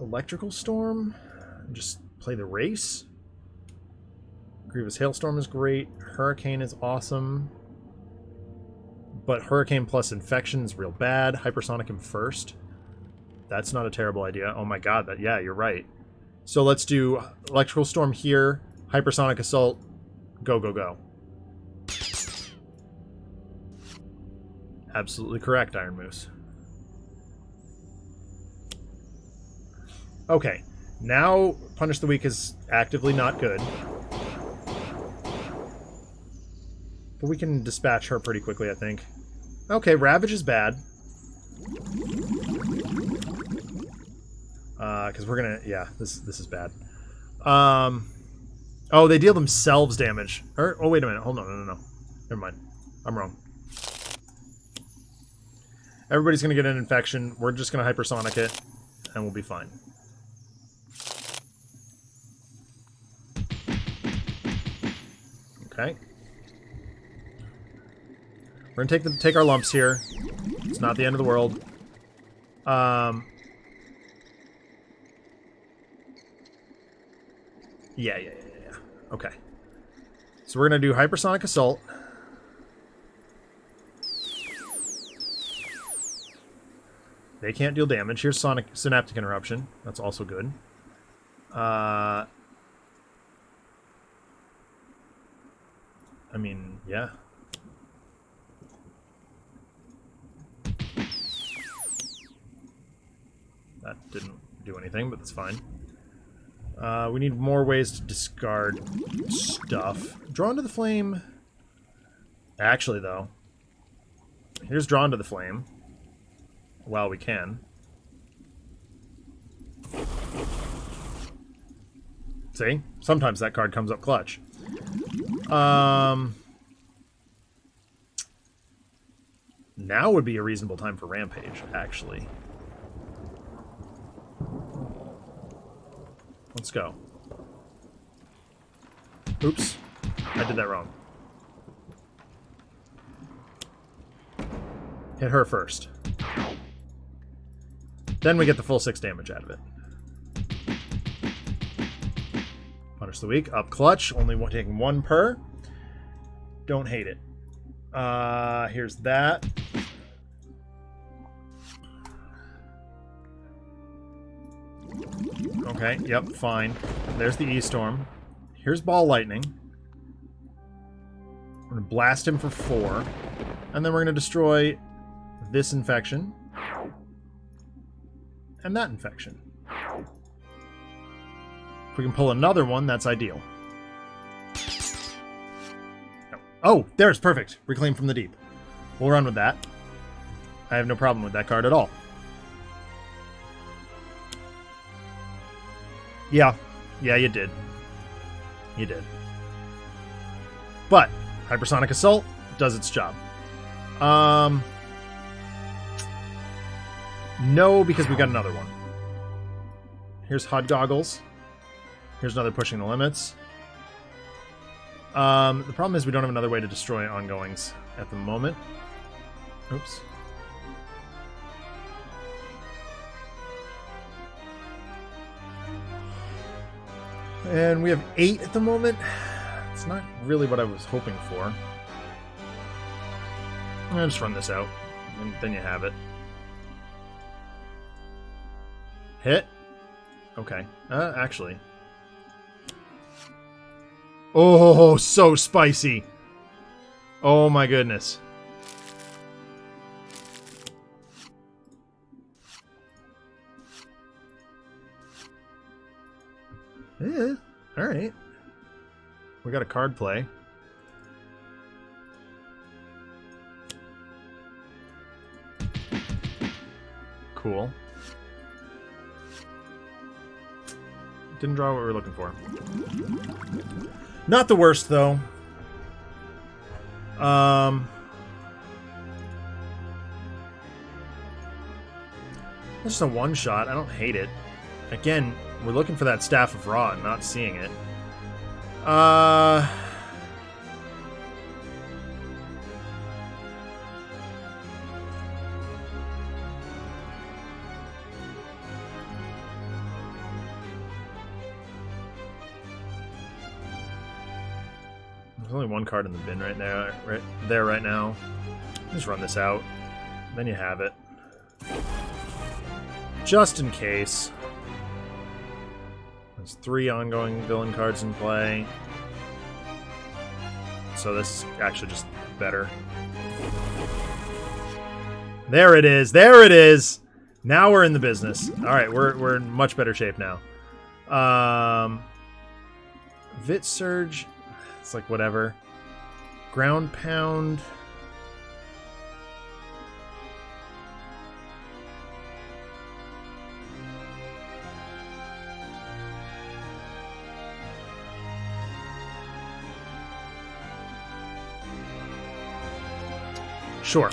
Electrical Storm. And just play the race. Grievous Hailstorm is great. Hurricane is awesome. But Hurricane plus Infection is real bad. Hypersonic him first. That's not a terrible idea. Oh my god, yeah, you're right. So let's do Electrical Storm here. Hypersonic Assault. Go, go, go. Absolutely correct, Iron Moose. Okay. Now, Punish the Weak is actively not good. But we can dispatch her pretty quickly, I think. Okay, Ravage is bad. Because we're gonna... Yeah, this is bad. Oh, they deal themselves damage. Oh, wait a minute. Hold on. No. Never mind. I'm wrong. Everybody's gonna get an infection. We're just gonna hypersonic it, and we'll be fine. Okay. We're gonna take our lumps here. It's not the end of the world. Yeah. Okay. So we're gonna do Hypersonic Assault. They can't deal damage. Here's Synaptic Interruption. That's also good. I mean, yeah. That didn't do anything, but that's fine. We need more ways to discard stuff. Drawn to the Flame. Actually, though. Here's Drawn to the Flame. While we can. See? Sometimes that card comes up clutch. Now would be a reasonable time for Rampage, actually. Let's go. Oops. I did that wrong. Hit her first. Then we get the full 6 damage out of it. Punish the Weak. Up clutch. Only taking 1 per. Don't hate it. Here's that. Okay, yep, fine. There's the E-Storm. Here's Ball Lightning. We're going to blast him for 4. And then we're going to destroy this infection. And that infection. If we can pull another one, that's ideal. Oh, there's perfect. Reclaim from the deep. We'll run with that. I have no problem with that card at all. Yeah. Yeah, you did. You did. But Hypersonic Assault does its job. No, because we got another one. Here's HUD Goggles. Here's another Pushing the Limits. The problem is we don't have another way to destroy ongoings at the moment. Oops. And we have 8 at the moment. It's not really what I was hoping for. I'll just run this out, and then you have it. Hit? Okay. Actually. Oh, so spicy. Oh my goodness. Yeah, alright. We got a card play. Cool. Didn't draw what we were looking for. Not the worst, though. Just a one-shot. I don't hate it. Again, we're looking for that Staff of Ra and not seeing it. There's only one card in the bin right there right now. Just run this out. Then you have it. Just in case. There's 3 ongoing villain cards in play. So this is actually just better. There it is. There it is. Now we're in the business. All right, we're in much better shape now. Vit Surge. It's like whatever. Ground Pound. Sure.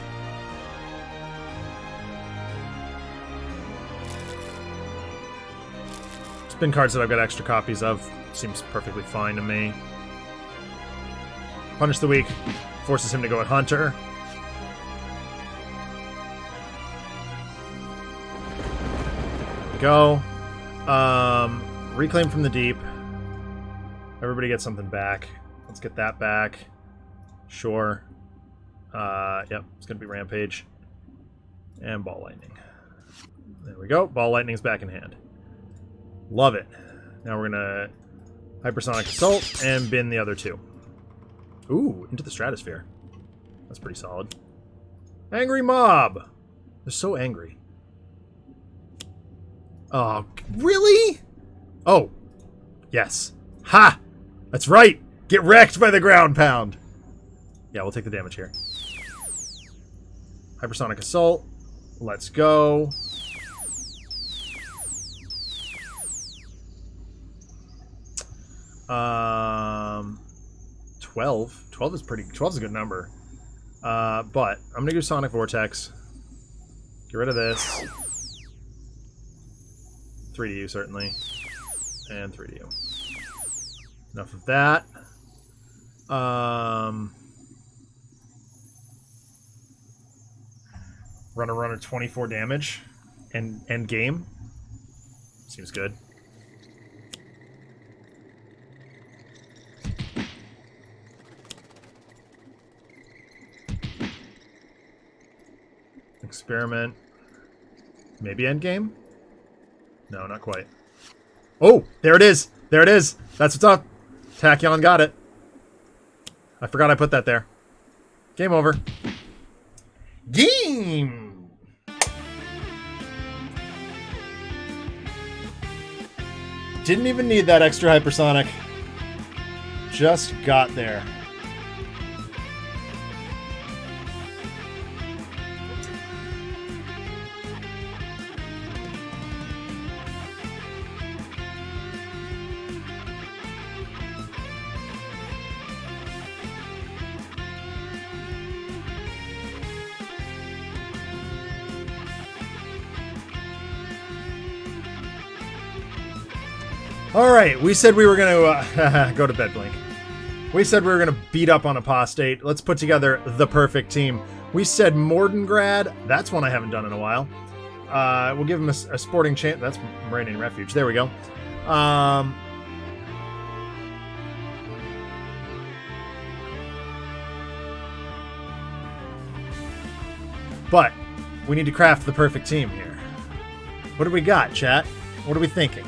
Spin cards that I've got extra copies of. Seems perfectly fine to me. Punish the Weak. Forces him to go at Hunter. There we go. Reclaim from the Deep. Everybody gets something back. Let's get that back. Sure. Yep, it's going to be Rampage. And Ball Lightning. There we go. Ball Lightning's back in hand. Love it. Now we're going to Hypersonic Assault and bin the other 2. Ooh, into the Stratosphere. That's pretty solid. Angry Mob! They're so angry. Oh, really? Oh, yes. Ha! That's right! Get wrecked by the Ground Pound! Yeah, we'll take the damage here. Hypersonic Assault. Let's go. Um, 12. 12 is pretty. 12 is a good number. But I'm gonna do Sonic Vortex. Get rid of this. 3 to you, certainly. And 3 to you. Enough of that. Runner 24 damage. And end game. Seems good. Experiment. Maybe end game? No, not quite. Oh, there it is. There it is. That's what's up. Tachyon got it. I forgot I put that there. Game over. Game! Didn't even need that extra hypersonic. Just got there. Alright, we said we were going to... go to bed, Blink. We said we were going to beat up on Apostate. Let's put together the perfect team. We said Mordengrad. That's one I haven't done in a while. We'll give him a sporting chance. That's Moranian Refuge. There we go. But we need to craft the perfect team here. What do we got, chat? What are we thinking?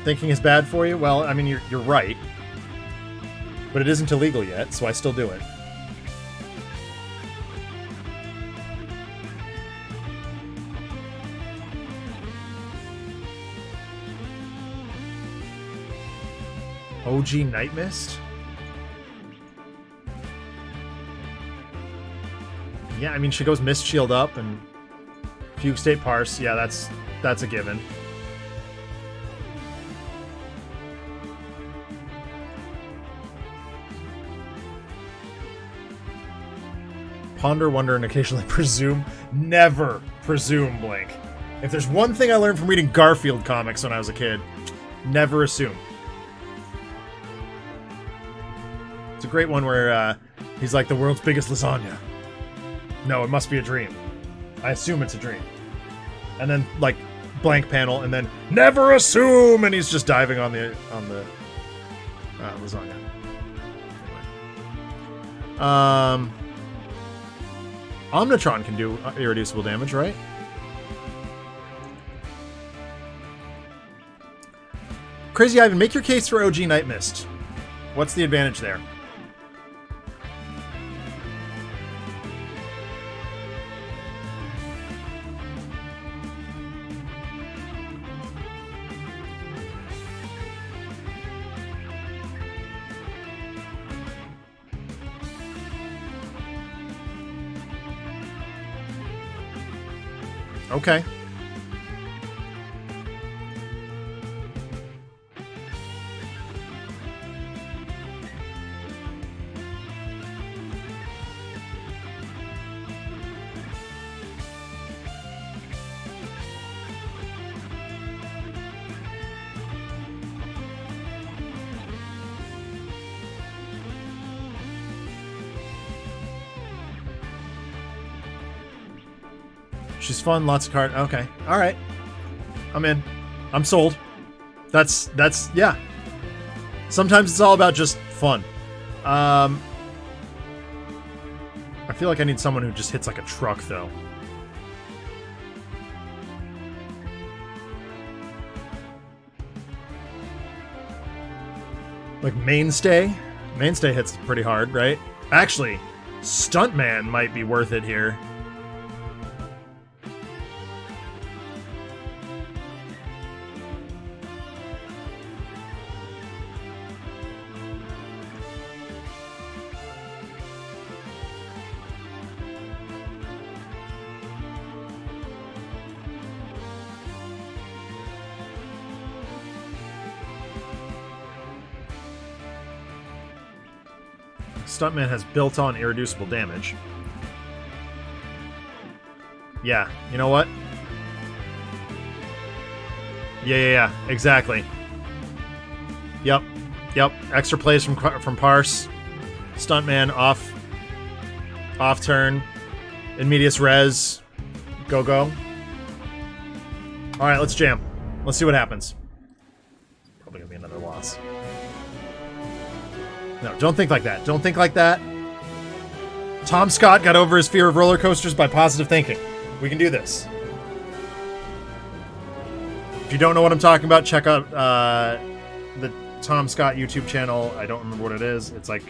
Thinking is bad for you? Well, I mean, you're right. But it isn't illegal yet, so I still do it. OG Night Mist? Yeah, I mean, she goes Mist Shield up and Fugue State Parse. Yeah, that's a given. Ponder, wonder, and occasionally presume. Never presume, Blink. If there's one thing I learned from reading Garfield comics when I was a kid, never assume. It's a great one where he's like the world's biggest lasagna. No, it must be a dream. I assume it's a dream. And then, like, blank panel, and then never assume, and he's just diving on the lasagna. Anyway. Omnitron can do irreducible damage, right? Crazy Ivan, make your case for OG Night Mist. What's the advantage there? Okay. She's fun, lots of cards. Okay. Alright. I'm in. I'm sold. That's, yeah. Sometimes it's all about just fun. I feel like I need someone who just hits like a truck, though. Like Mainstay? Mainstay hits pretty hard, right? Actually, Stuntman might be worth it here. Stuntman has built-on irreducible damage. Yeah, you know what? Yeah, exactly. Yep. Extra plays from Parse. Stuntman off turn. In medias res. Go. Alright, let's jam. Let's see what happens. Probably gonna be another loss. No, don't think like that. Don't think like that. Tom Scott got over his fear of roller coasters by positive thinking. We can do this. If you don't know what I'm talking about, check out the Tom Scott YouTube channel. I don't remember what it is. It's like...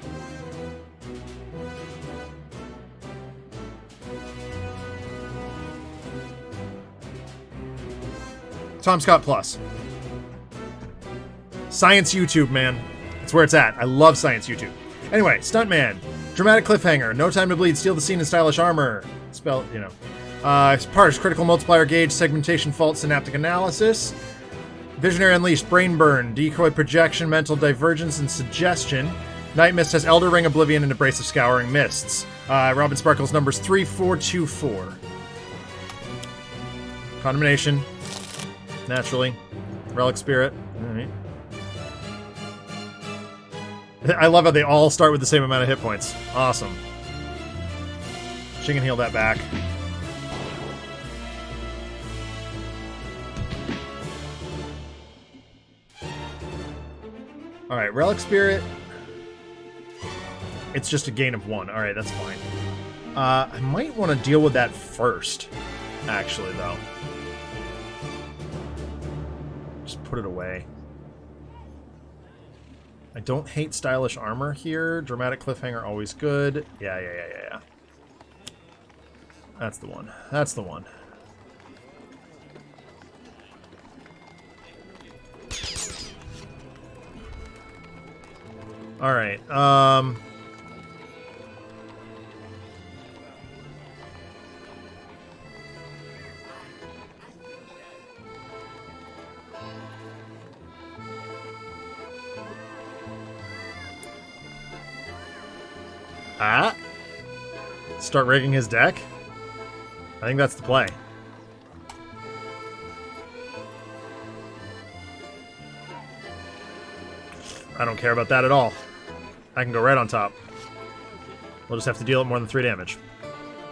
Tom Scott Plus. Science YouTube, man. That's where it's at. I love science YouTube. Anyway, Stuntman. Dramatic cliffhanger. No time to bleed. Steal the scene in stylish armor. Spell, you know. Parse. Critical multiplier gauge. Segmentation fault. Synaptic analysis. Visionary Unleashed. Brain burn. Decoy projection. Mental divergence and suggestion. Night Mist has Elder Ring Oblivion and Abrasive Scouring Mists. Robin Sparkle's numbers 3, 4, 2, 4. Condemnation. Naturally. Relic Spirit. Alright. I love how they all start with the same amount of hit points. Awesome. She can heal that back. Alright, Relic Spirit. It's just a gain of 1. Alright, that's fine. I might want to deal with that first, actually, though. Just put it away. I don't hate stylish armor here. Dramatic cliffhanger, always good. Yeah. That's the one. That's the one. Alright, start rigging his deck? I think that's the play. I don't care about that at all. I can go right on top. We'll just have to deal it more than 3 damage.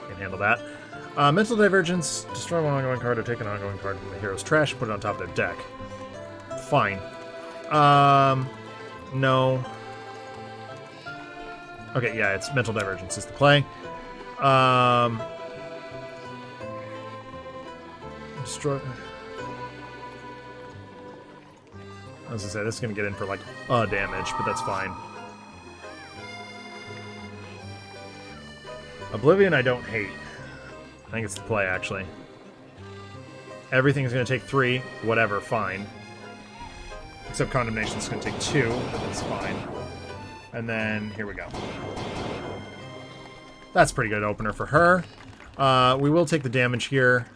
Can handle that. Mental Divergence. Destroy one ongoing card or take an ongoing card from the hero's trash and put it on top of their deck. Fine. No. Okay, yeah, it's Mental Divergence is the play. Destroy... I was gonna say, this is gonna get in for, like, damage, but that's fine. Oblivion I don't hate. I think it's the play, actually. Everything is gonna take 3. Whatever, fine. Except Condemnation is gonna take 2, but that's fine. And then, here we go. That's a pretty good opener for her. We will take the damage here.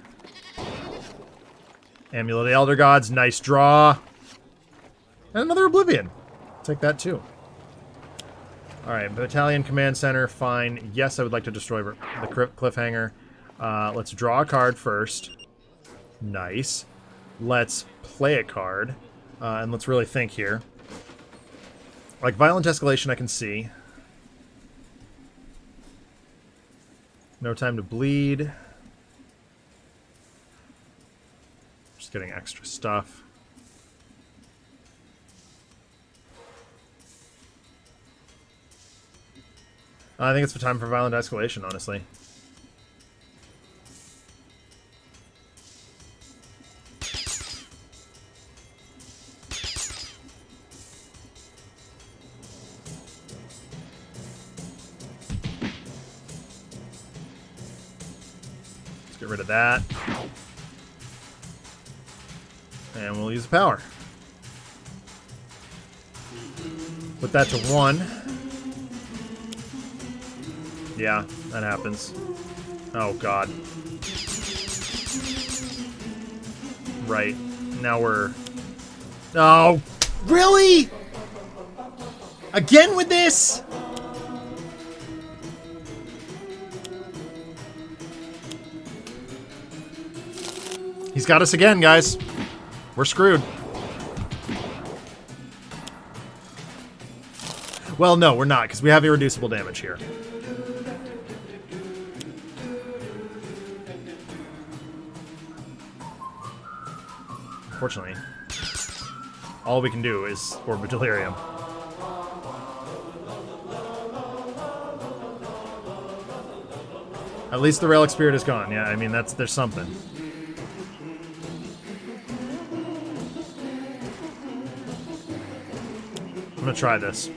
Amulet of the Elder Gods, nice draw. And another Oblivion. Take that too. Alright, Battalion Command Center, fine. Yes, I would like to destroy the cliffhanger. Let's draw a card first. Nice. Let's play a card. And let's really think here. Like, Violent Escalation I can see. No time to bleed. Just getting extra stuff. I think it's the time for Violent Escalation, honestly. Let's get rid of that. And we'll use the power. Put that to 1. Yeah, that happens. Oh, God. Right. Now we're... Oh, really? Again with this? He's got us again, guys. We're screwed. Well, no, we're not, because we have irreducible damage here. Unfortunately, all we can do is Orb of Delirium. At least the relic spirit is gone. Yeah, I mean, there's something. I'm gonna try this.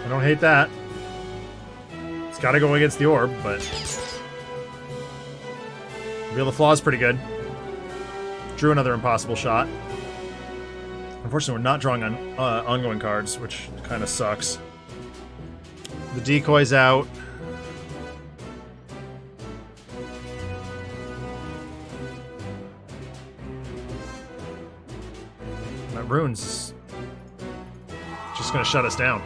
I don't hate that. It's got to go against the orb, but Reveal the Flaw is pretty good. Drew another impossible shot. Unfortunately, we're not drawing on ongoing cards, which kind of sucks. The decoy's out. That rune's just going to shut us down.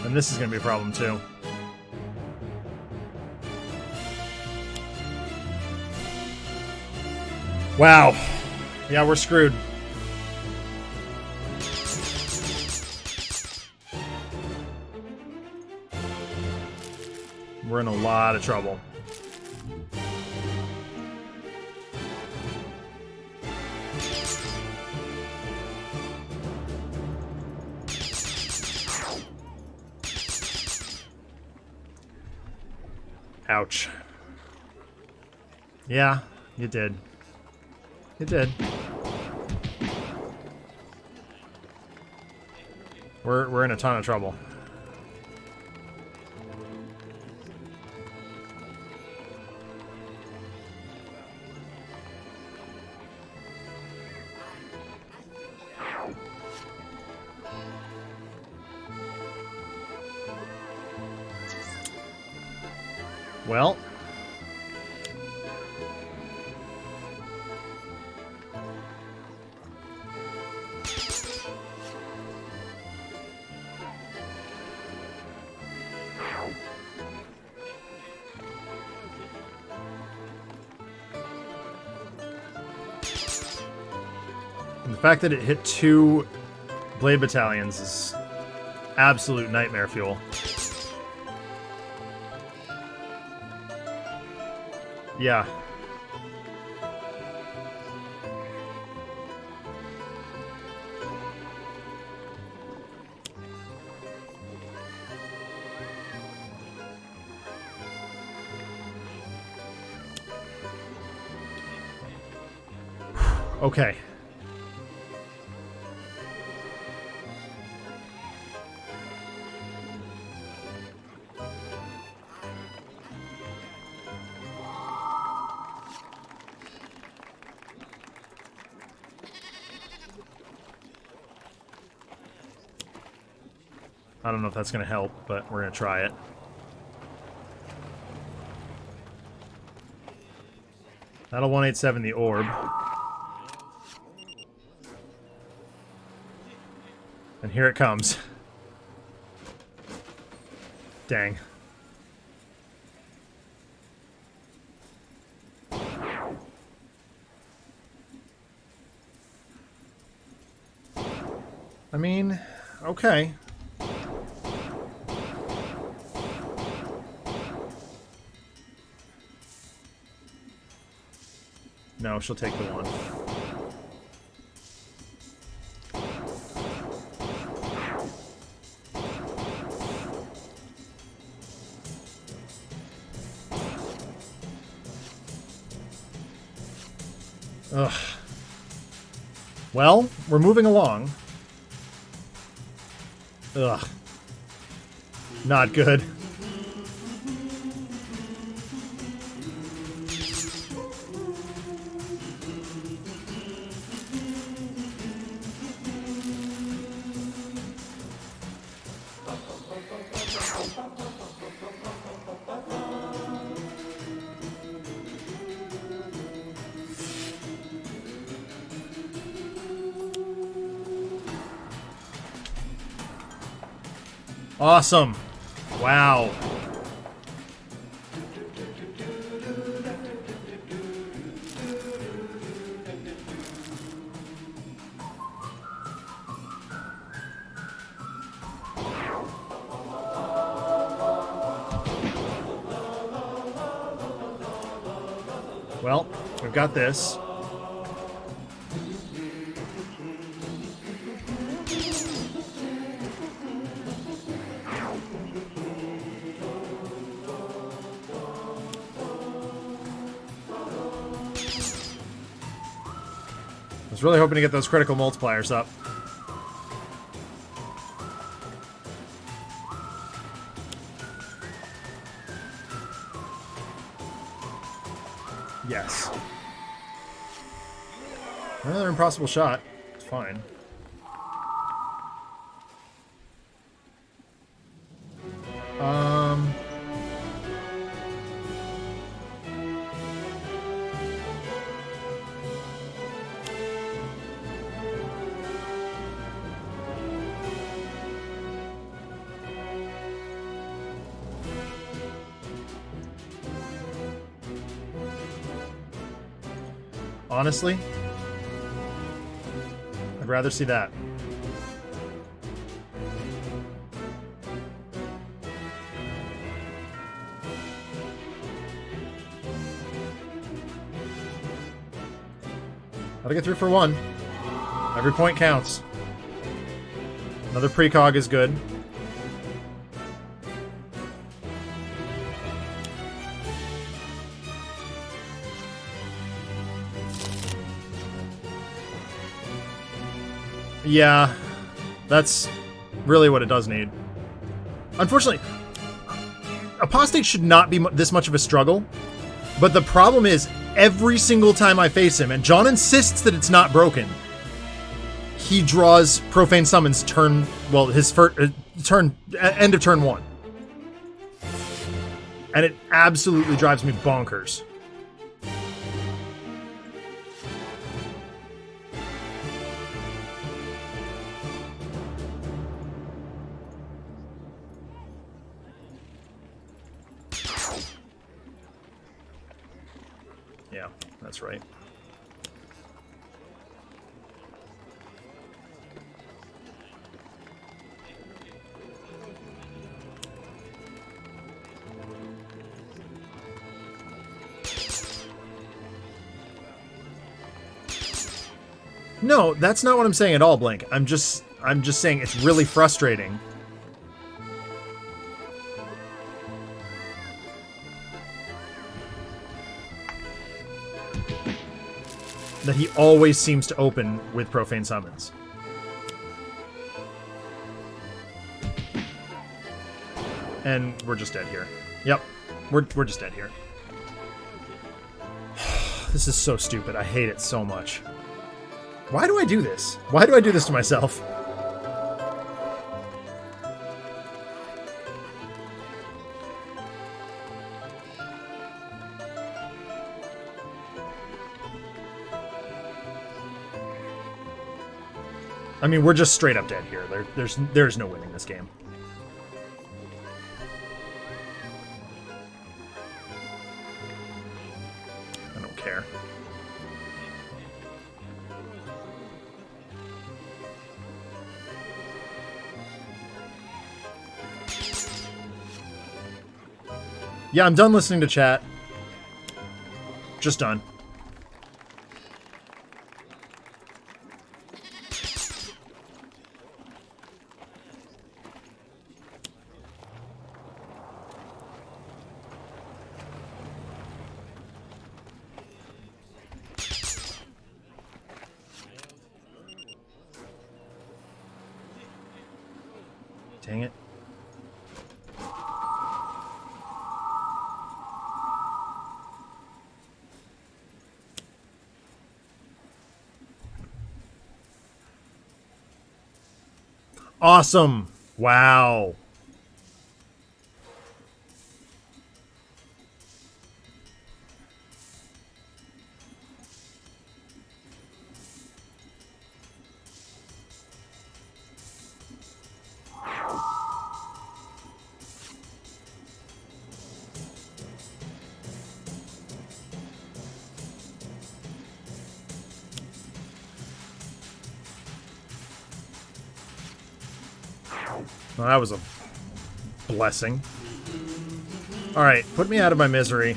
And this is going to be a problem, too. Wow. Yeah, we're screwed. We're in a lot of trouble. Ouch. Yeah, you did. You did. We're in a ton of trouble. Well, the fact that it hit 2 Blade Battalions is absolute nightmare fuel. Yeah. Okay. I don't know if that's going to help, but we're going to try it. That'll 187 the orb. And here it comes. Dang. I mean, okay. No, she'll take the 1. Ugh. Well, we're moving along. Ugh. Not good. Awesome. Wow. Well, we've got this. I was really hoping to get those critical multipliers up. Yes. Another impossible shot. It's fine. Honestly, I'd rather see that. Gotta get through for one. Every point counts. Another precog is good. Yeah, that's really what it does need. Unfortunately, Apostate should not be this much of a struggle, but the problem is, every single time I face him, and John insists that it's not broken, he draws Profane Summons turn, well, his first turn, end of turn 1. And it absolutely drives me bonkers. Yeah, that's right. No, that's not what I'm saying at all, Blink. I'm just saying it's really frustrating. That he always seems to open with Profane Summons. And we're just dead here. Yep. We're just dead here. This is so stupid. I hate it so much. Why do I do this? Why do I do this to myself? I mean, we're just straight up dead here. There's no winning this game. I don't care. Yeah, I'm done listening to chat. Just done. Dang it. Awesome. Wow. Well, that was a blessing. Alright, put me out of my misery.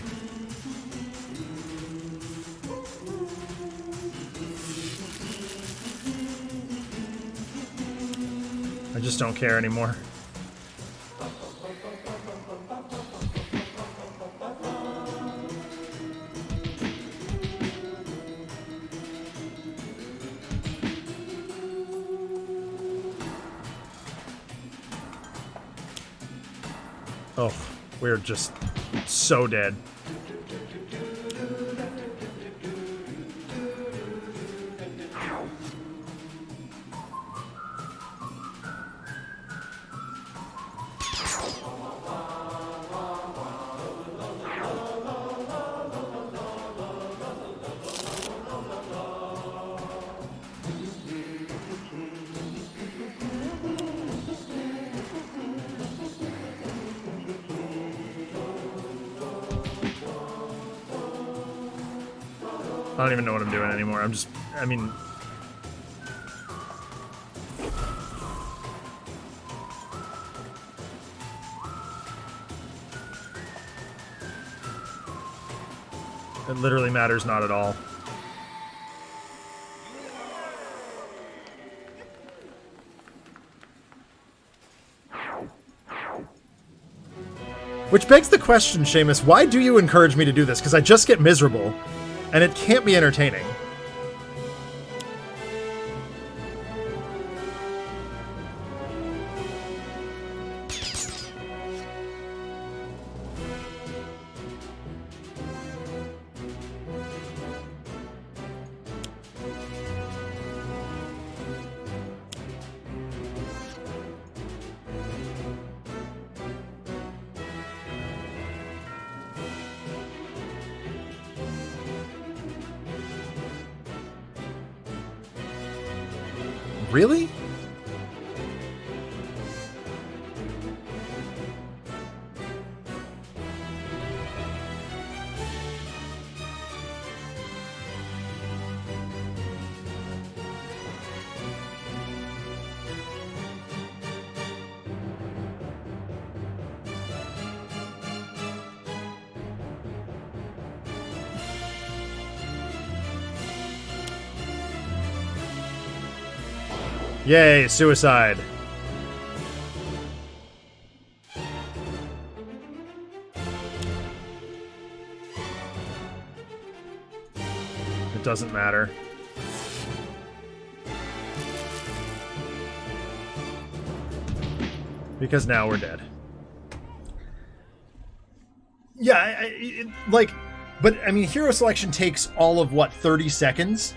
I just don't care anymore. Oh, we're just so dead. I don't even know what I'm doing anymore. I'm just, I mean... It literally matters not at all. Which begs the question, Seamus, why do you encourage me to do this? Because I just get miserable. And it can't be entertaining. Really? Yay, suicide. It doesn't matter. Because now we're dead. Yeah, but I mean, hero selection takes all of, what, 30 seconds?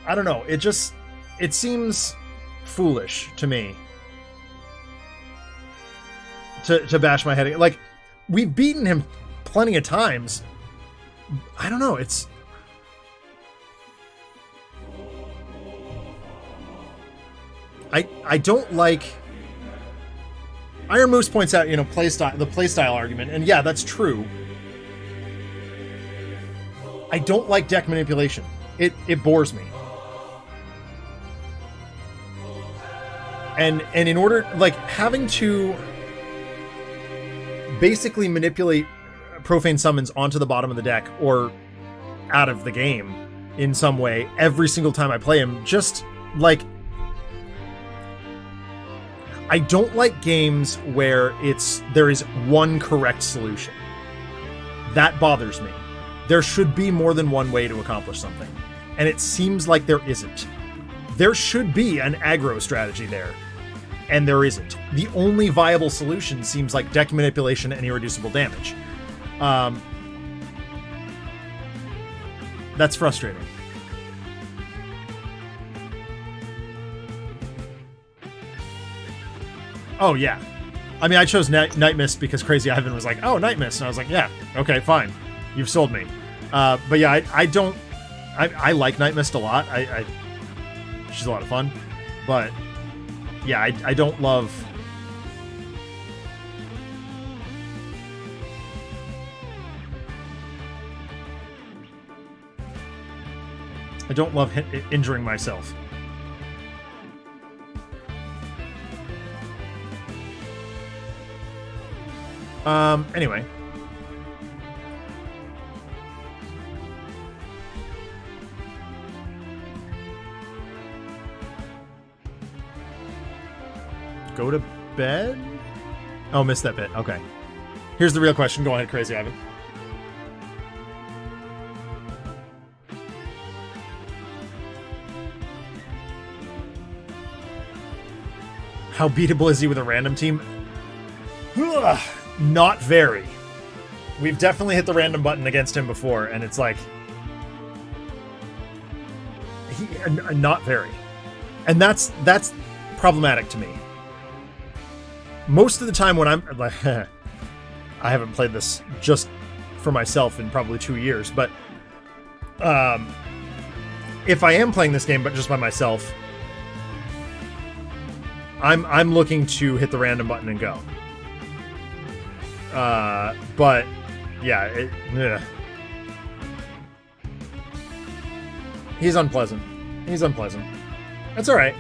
I don't know, it seems foolish to me to bash my head. Like, we've beaten him plenty of times. I don't know, it's... I don't like... Iron Moose points out, the playstyle argument, and yeah, that's true. I don't like deck manipulation. It bores me. And in order, like, having to basically manipulate profane summons onto the bottom of the deck or out of the game in some way every single time I play him, just, like... I don't like games where there is one correct solution. That bothers me. There should be more than one way to accomplish something. And it seems like there isn't. There should be an aggro strategy there. And there isn't. The only viable solution seems like deck manipulation and irreducible damage. That's frustrating. Oh, yeah. I mean, I chose Night Mist because Crazy Ivan was like, oh, Night Mist. And I was like, yeah, okay, fine. You've sold me. But yeah, I don't... I like Night Mist a lot. She's a lot of fun. But... yeah, I don't love... I don't love injuring myself. Anyway. Go to bed? Oh, missed that bit. Okay. Here's the real question. Go ahead, Crazy Ivan. How beatable is he with a random team? Ugh, not very. We've definitely hit the random button against him before, and it's like... not very. And that's problematic to me. Most of the time when I'm... I haven't played this just for myself in probably 2 years, but... if I am playing this game but just by myself... I'm looking to hit the random button and go. But yeah, he's unpleasant. He's unpleasant. That's all right.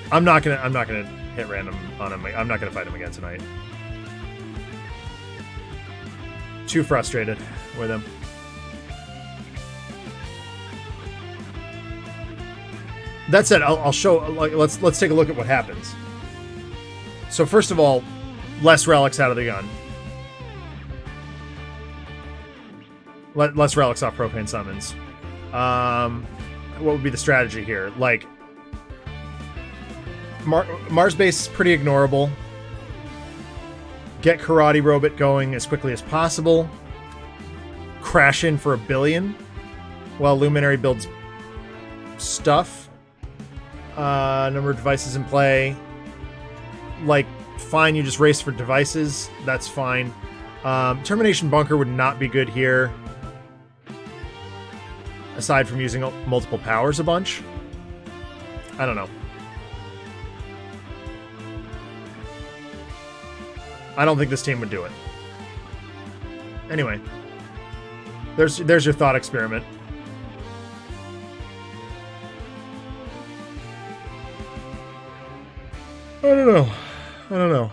I'm not gonna hit random on him. I'm not gonna fight him again tonight. Too frustrated with him. That said, I'll show. Like, let's take a look at what happens. So first of all, less relics out of the gun. Less relics off propane summons. What would be the strategy here? Like, Mars base is pretty ignorable. Get Karate Robot going as quickly as possible. Crash in for 1 billion while Luminary builds stuff. Number of devices in play. Like, fine, you just race for devices. That's fine. Termination Bunker would not be good here. Aside from using multiple powers a bunch. I don't know. I don't think this team would do it. Anyway. There's your thought experiment. I don't know.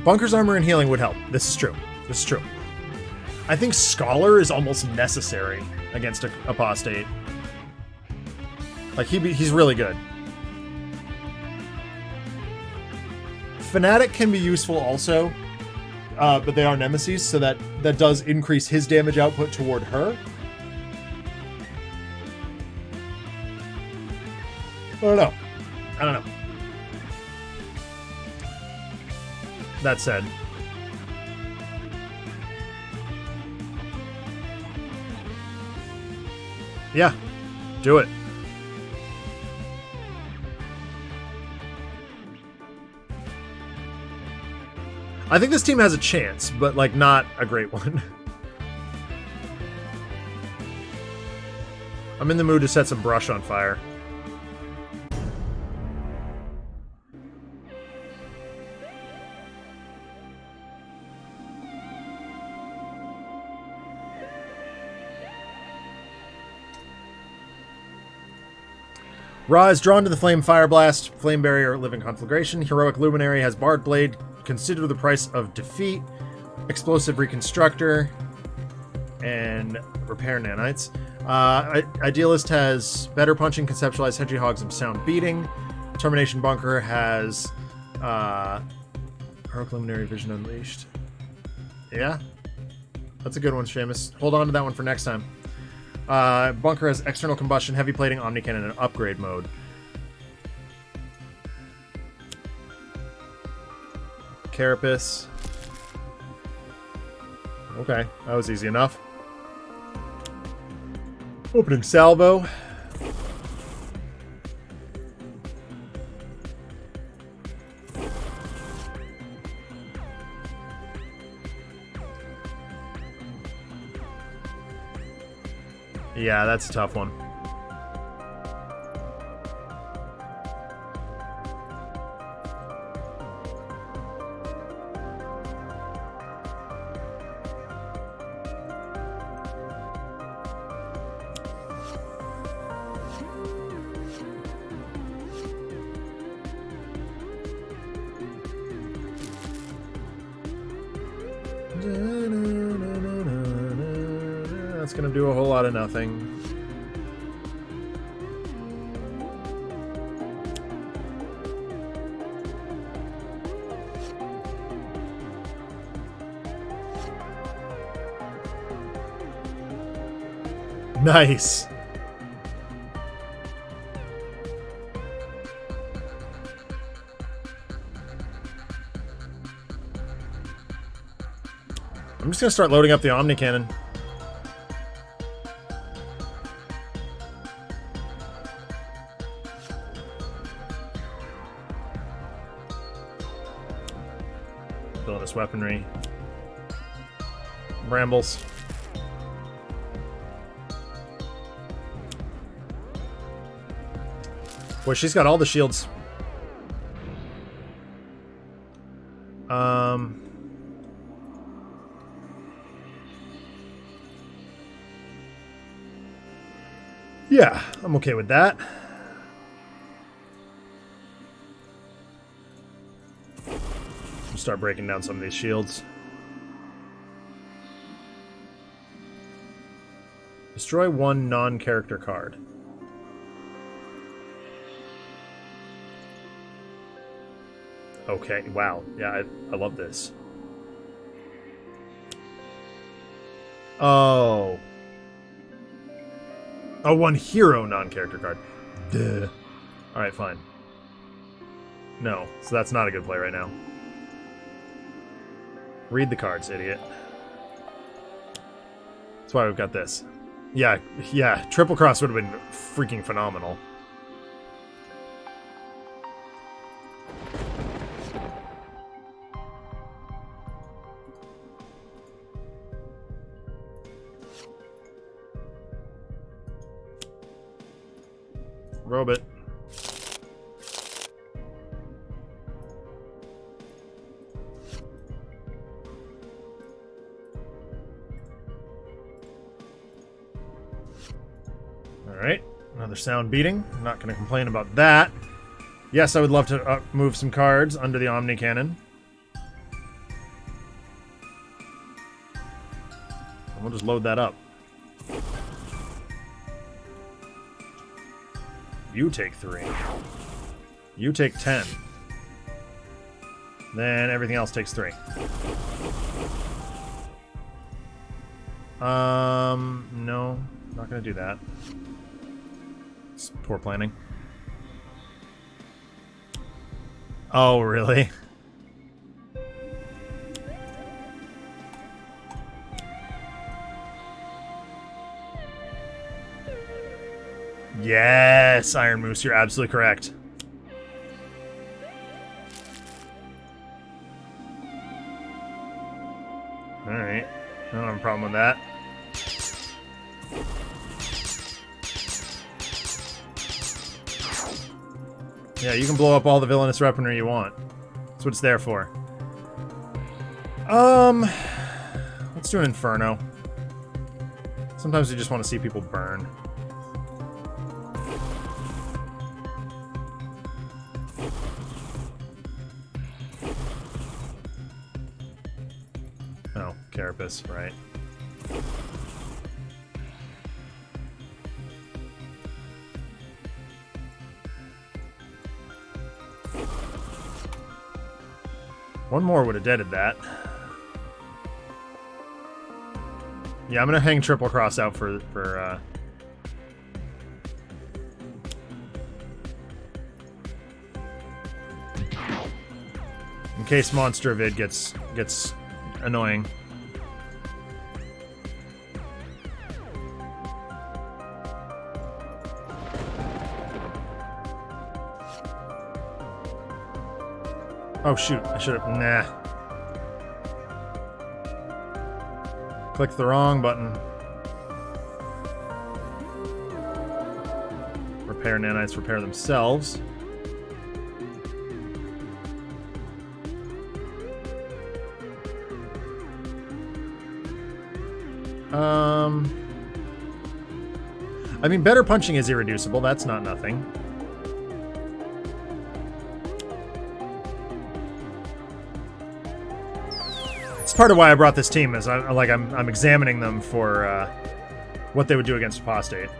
Bunker's armor and healing would help. This is true. I think Scholar is almost necessary against a Apostate. Like, he's really good. Fanatic can be useful also. But they are nemesis, so that does increase his damage output toward her. I don't know. That said. Yeah, do it. I think this team has a chance, but, like, not a great one. I'm in the mood to set some brush on fire. Ra is drawn to the Flame Fire Blast, Flame Barrier, Living Conflagration. Heroic Luminary has Barred Blade. Consider the price of defeat. Explosive Reconstructor. And Repair Nanites. Idealist has Better Punching, Conceptualize, Hedgehogs, and Sound Beating. Termination Bunker has Heroic Luminary, Vision Unleashed. Yeah? That's a good one, Seamus. Hold on to that one for next time. Bunker has External Combustion, Heavy Plating, Omnicannon, and Upgrade Mode. Carapace. Okay, that was easy enough. Opening Salvo. Yeah, that's a tough one. That's gonna do a whole lot of nothing. Nice. I'm just gonna start loading up the Omni Cannon. Villainous weaponry. Brambles. Boy, she's got all the shields. Yeah, I'm okay with that. Start breaking down some of these shields. Destroy one non-character card. Okay, wow. Yeah, I love this. Oh. Oh, one hero non-character card. Duh. Alright, fine. No, so that's not a good play right now. Read the cards, idiot. That's why we've got this. Yeah, Triple Cross would have been freaking phenomenal. Robot. Alright, another sound beating. I'm not going to complain about that. Yes, I would love to move some cards under the Omni Cannon. And we'll just load that up. You take 3. You take 10. Then everything else takes 3. No. Not gonna do that. It's poor planning. Oh, really? Yes, Iron Moose, you're absolutely correct. Alright. I don't have a problem with that. Yeah, you can blow up all the villainous weaponry you want. That's what it's there for. Let's do an Inferno. Sometimes you just want to see people burn. Oh, Carapace, right. One more would have deaded that. Yeah, I'm gonna hang Triple Cross out for in case Monster Vid gets annoying. Oh shoot, I should have... Nah. Clicked the wrong button. Repair nanites repair themselves. I mean, better punching is irreducible. That's not nothing. It's part of why I brought this team, is I'm examining them for what they would do against Apostate.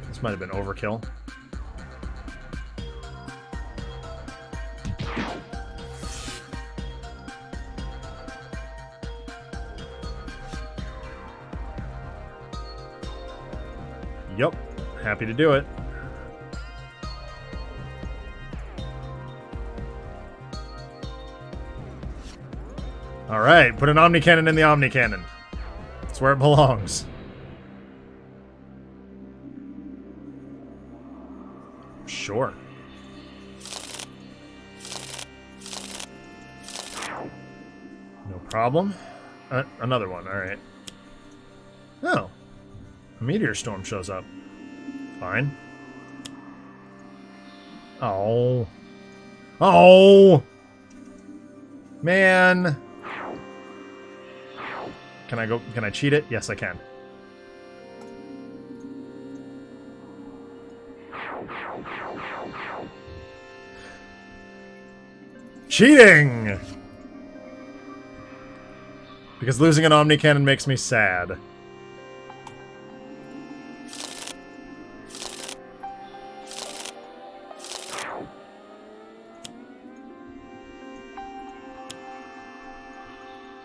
This might have been overkill. Yep, happy to do it. Alright, put an Omni Cannon in the Omni Cannon. That's where it belongs. Sure. No problem. Another one, alright. Oh. A meteor storm shows up. Fine. Oh. Oh! Man. Can I cheat it? Yes, I can. Cheating! Because losing an Omni Cannon makes me sad.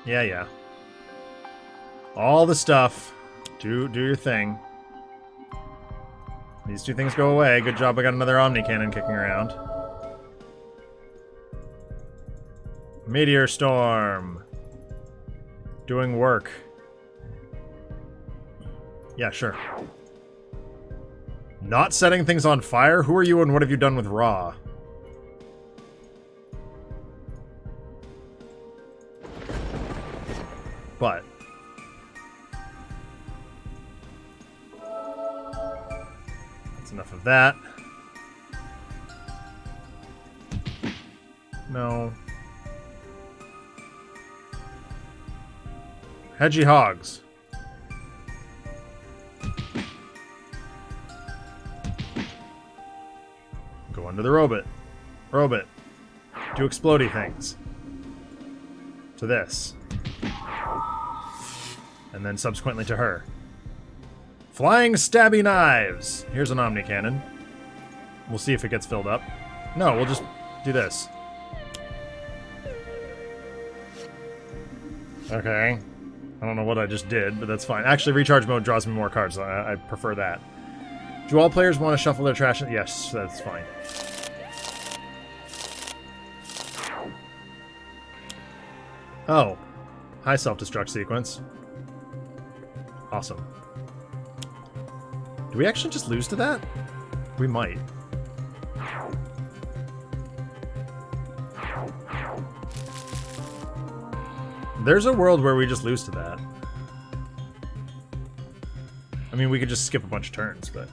Yeah. All the stuff. Do your thing. These two things go away. Good job, I got another Omni Cannon kicking around. Meteor Storm. Doing work. Yeah, sure. Not setting things on fire? Who are you and what have you done with Ra? But that's enough of that. No. Hedgy Hogs. Go under the robot. Robot. Do explodey things. To this. And then subsequently to her. Flying stabby knives! Here's an Omni Cannon. We'll see if it gets filled up. No, we'll just do this. Okay. I don't know what I just did, but that's fine. Actually, recharge mode draws me more cards. So I prefer that. Do all players want to shuffle their trash? Yes, that's fine. Oh. High self-destruct sequence. Awesome. Do we actually just lose to that? We might. There's a world where we just lose to that. I mean, we could just skip a bunch of turns, but...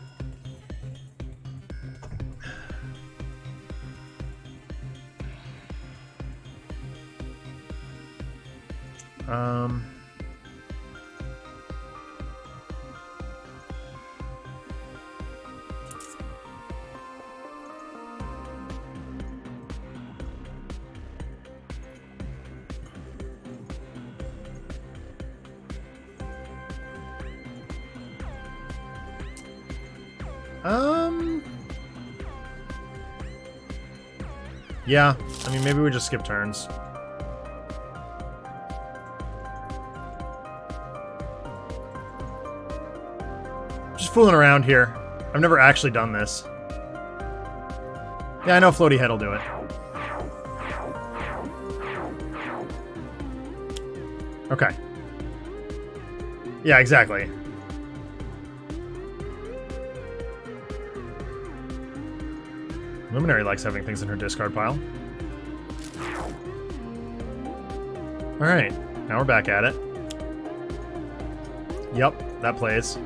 Yeah, I mean, maybe we just skip turns. Just fooling around here. I've never actually done this. Yeah, I know Floaty Head will do it. Okay. Yeah, exactly. Luminary likes having things in her discard pile. Alright, now we're back at it. Yep, that plays.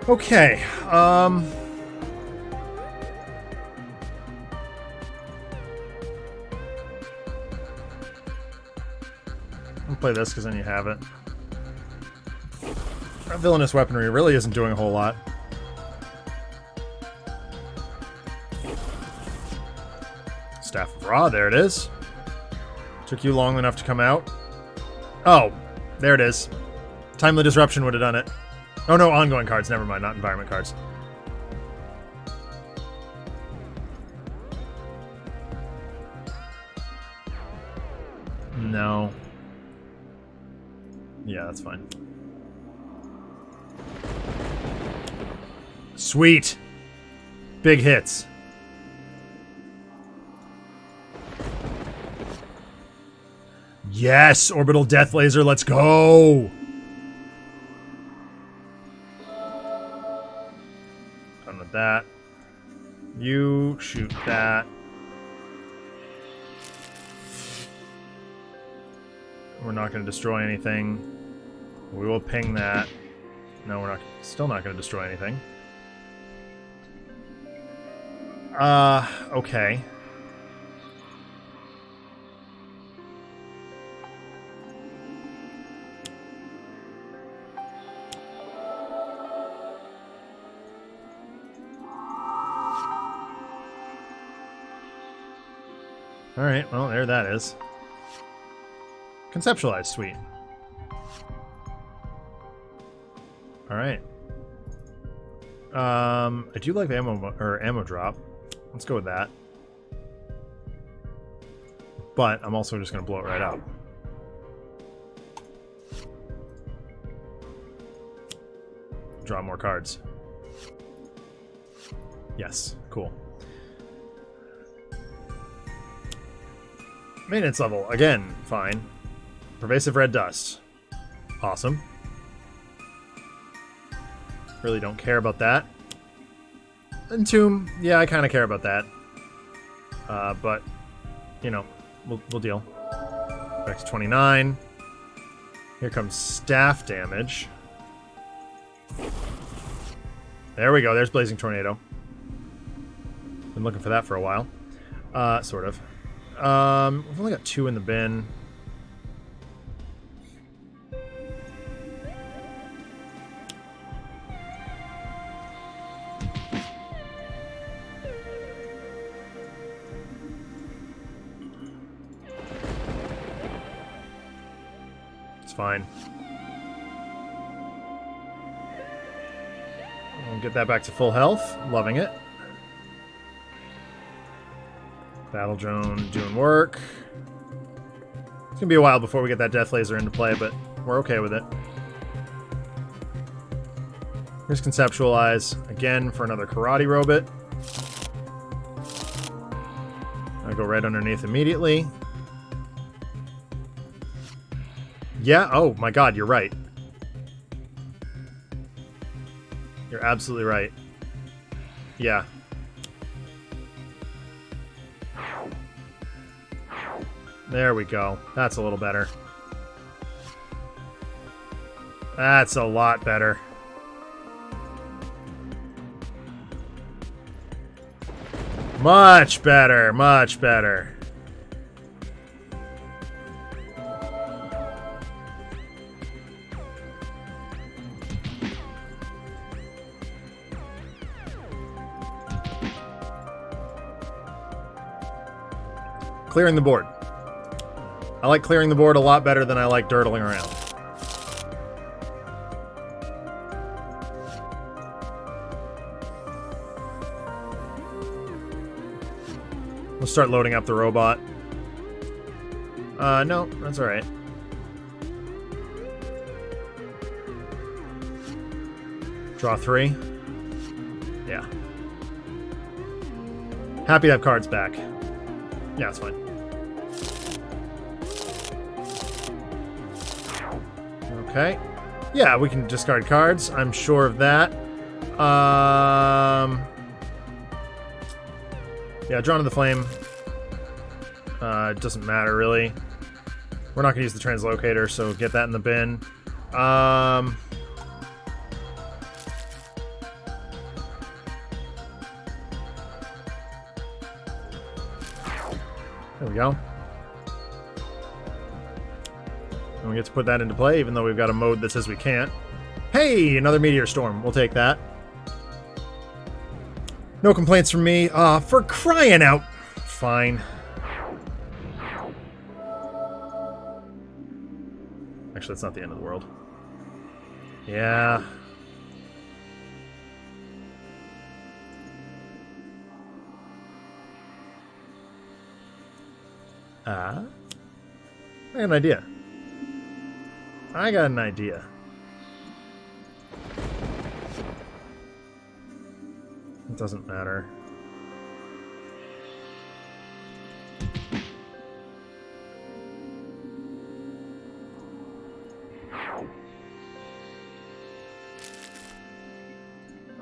Okay, I'll play this because then you have it. Our villainous weaponry really isn't doing a whole lot. Staff of Ra, there it is. Took you long enough to come out. Oh, there it is. Timely Disruption would have done it. Oh no, ongoing cards, never mind, not environment cards. No. Yeah, that's fine. Sweet. Big hits. Yes, Orbital Death Laser, let's go! Done with that. You shoot that. We're not going to destroy anything. We will ping that. No, we're not. Still not going to destroy anything. Okay. Alright, well, there that is. Conceptualized, sweet. Alright. I do like the ammo drop. Let's go with that. But I'm also just going to blow it right up. Draw more cards. Yes, cool. Maintenance level, again, fine. Pervasive red dust. Awesome. Really don't care about that. Entomb, yeah, I kind of care about that. But, you know, we'll deal. Back to 29. Here comes staff damage. There we go, there's Blazing Tornado. Been looking for that for a while. Sort of. We've only got 2 in the bin. It's fine. We'll get that back to full health. Loving it. Battle drone doing work. It's gonna be a while before we get that death laser into play, but we're okay with it. Here's Conceptualize again for another Karate Robot. I go right underneath immediately. Yeah, oh my god, you're right. You're absolutely right. Yeah. There we go. That's a little better. That's a lot better. Much better, much better. Clearing the board. I like clearing the board a lot better than I like dirtling around. We'll start loading up the robot. No, that's alright. Draw 3. Yeah. Happy to have cards back. Yeah, it's fine. Okay. Yeah, we can discard cards. I'm sure of that. Yeah, Drawn to the Flame. It doesn't matter, really. We're not going to use the Translocator, so get that in the bin. There we go. And we get to put that into play, even though we've got a mode that says we can't. Hey, another Meteor Storm. We'll take that. No complaints from me. For crying out. Fine. Actually, it's not the end of the world. Yeah. I got an idea. It doesn't matter.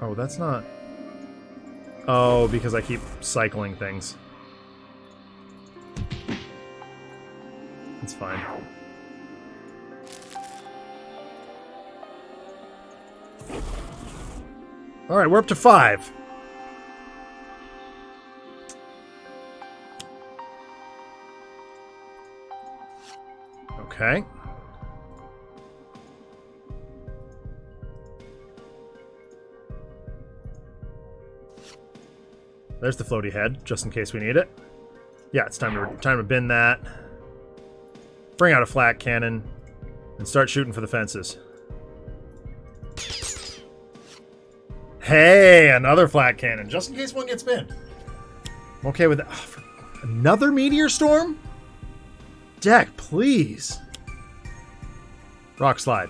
Oh, that's not... Oh, because I keep cycling things. It's fine. Alright, we're up to 5. Okay. There's the floaty head, just in case we need it. Yeah, it's time to bin that. Bring out a flat cannon and start shooting for the fences. Hey, another flat cannon, just in case one gets binned. I'm okay with that. Oh, another meteor storm? Deck, please. Rock slide.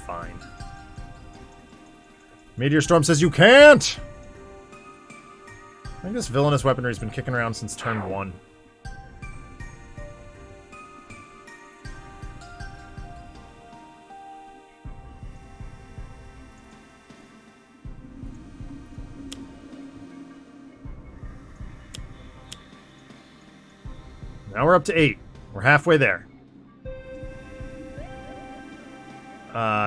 Fine. Meteor storm says you can't! I think this villainous weaponry has been kicking around since turn 1. Now we're up to 8. We're halfway there.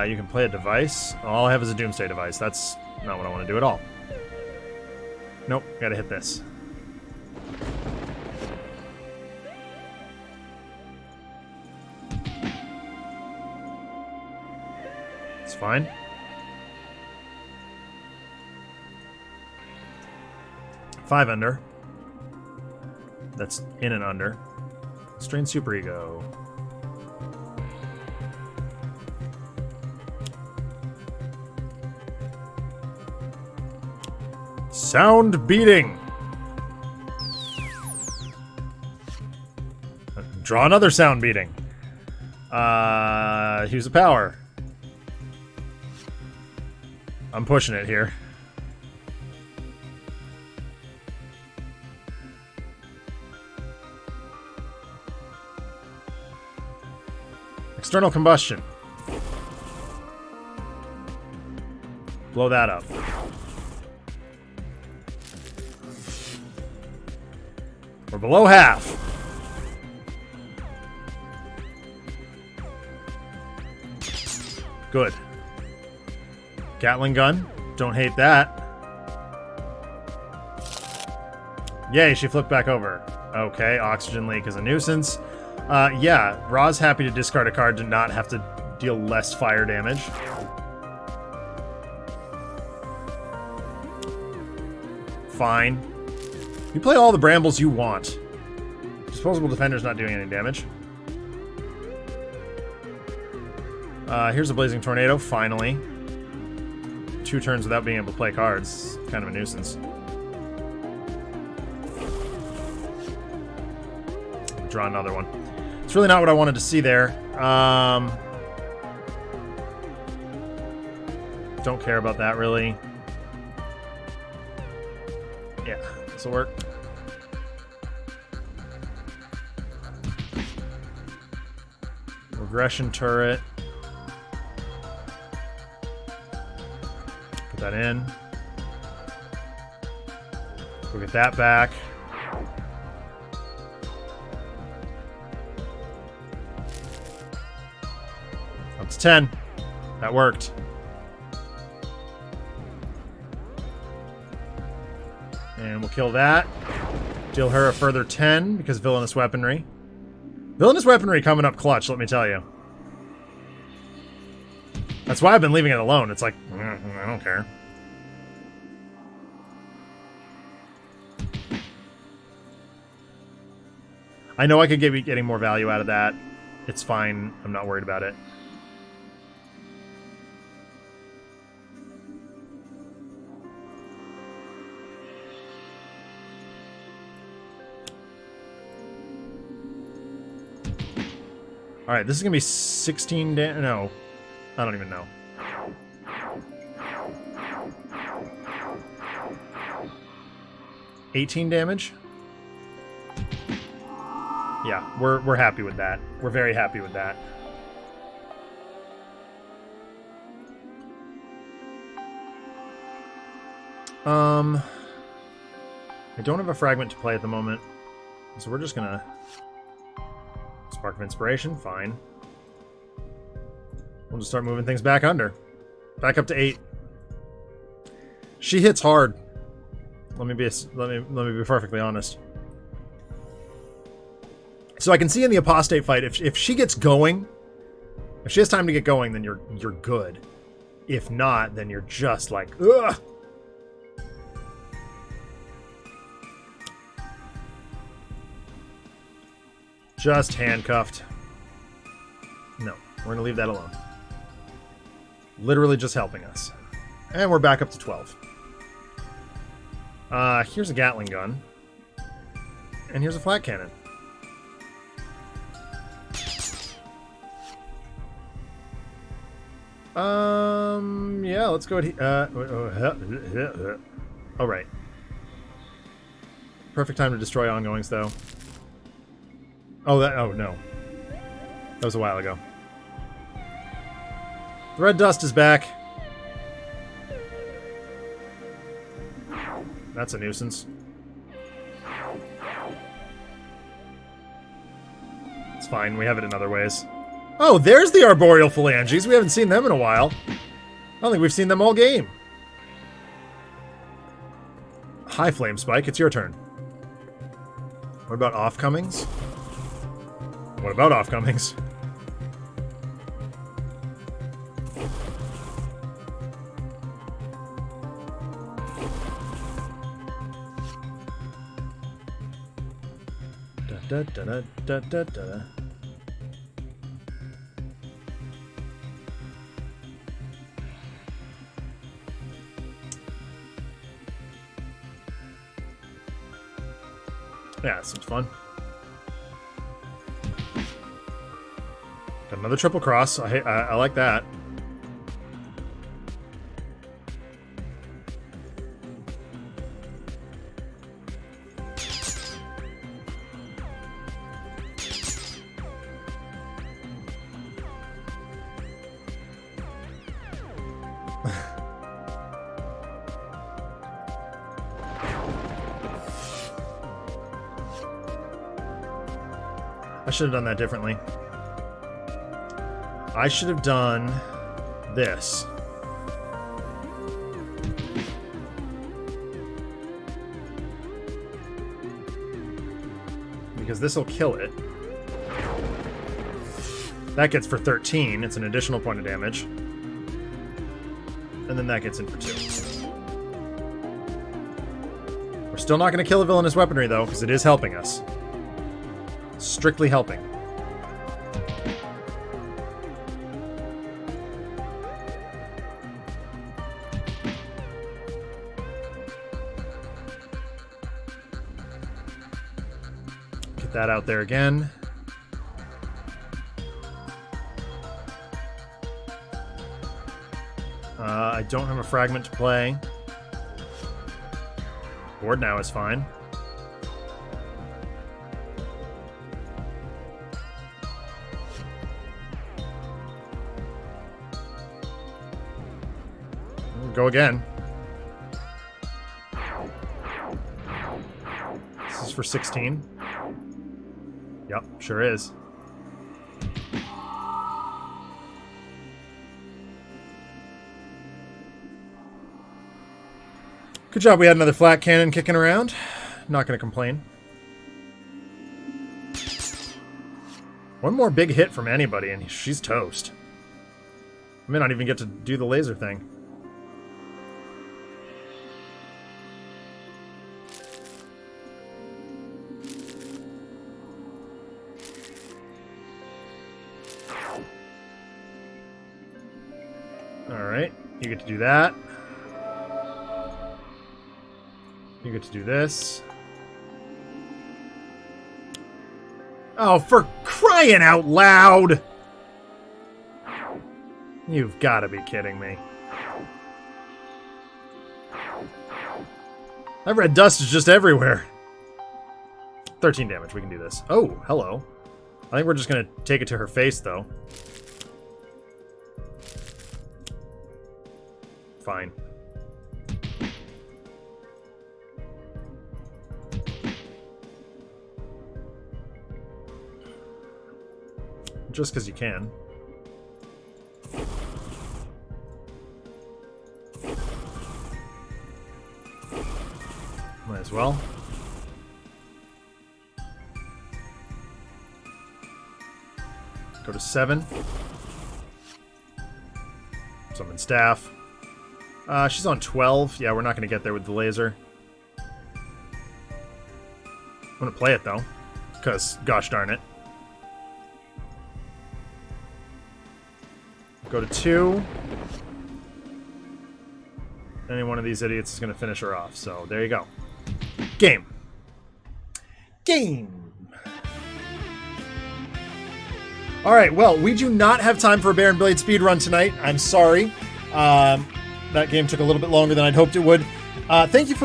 You can play a device. All I have is a Doomsday device. That's not what I want to do at all. Nope, gotta hit this. It's fine. Five under. That's in and under. Strain Superego. Sound beating. Draw another sound beating. Use a power. I'm pushing it here. External combustion. Blow that up. We're below half. Good. Gatling gun. Don't hate that. Yay, she flipped back over. Okay, oxygen leak is a nuisance. Yeah, Ra's happy to discard a card to not have to deal less fire damage. Fine. You play all the brambles you want. Disposable Defender's not doing any damage. Here's a Blazing Tornado, finally. 2 turns without being able to play cards. Kind of a nuisance. Draw another one. It's really not what I wanted to see there. Don't care about that, really. Yeah, this'll work. Regression turret. Put that in. We'll get that back. Up to 10. That worked. And we'll kill that. Deal her a further 10 because Villainous Weaponry. Villainous Weaponry coming up clutch, let me tell you. That's why I've been leaving it alone. It's like, I don't care. I know I could be getting more value out of that. It's fine. I'm not worried about it. Alright, this is gonna be 16 damage. No. I don't even know. 18 damage? Yeah, we're happy with that. We're very happy with that. I don't have a fragment to play at the moment, so we're just gonna... Spark of Inspiration, fine. We'll just start moving things back under. Back up to 8. She hits hard. Let me be perfectly honest. So I can see in the Apostate fight, if she gets going, if she has time to get going, then you're good. If not, then you're just like, ugh. Just handcuffed. No, we're going to leave that alone. Literally just helping us. And we're back up to 12. Here's a Gatling gun. And here's a flat cannon. Yeah, let's go ahead. Oh, right. Perfect time to destroy ongoings, though. Oh, no. That was a while ago. The red dust is back. That's a nuisance. It's fine, we have it in other ways. Oh, there's the arboreal phalanges. We haven't seen them in a while. I don't think we've seen them all game. Hi, Flame Spike, it's your turn. What about offcomings? What about offcomings? Da, da, da, da, da, da. Yeah, that seems fun. Got another triple cross. I like that. I should have done that differently. I should have done this. Because this will kill it. That gets for 13. It's an additional point of damage. And then that gets in for 2. We're still not going to kill the villainous weaponry, though, because it is helping us. Strictly helping. Get that out there again. I don't have a fragment to play. Board now is fine. Go again. This is for 16. Yep, sure is. Good job, we had another flat cannon kicking around. Not going to complain. One more big hit from anybody and she's toast. I may not even get to do the laser thing. Alright, you get to do that. You get to do this. Oh, for crying out loud! You've got to be kidding me. That red dust is just everywhere. 13 damage, we can do this. Oh, hello. I think we're just gonna take it to her face, though. Fine. Just because you can. Might as well. Go to 7. Summon staff. She's on 12. Yeah, we're not going to get there with the laser. I'm going to play it, though. Because, gosh darn it. Go to 2. Any one of these idiots is going to finish her off. So, there you go. Game. Game. Alright, well, we do not have time for a Baron Blade speedrun tonight. I'm sorry. That game took a little bit longer than I'd hoped it would. Thank you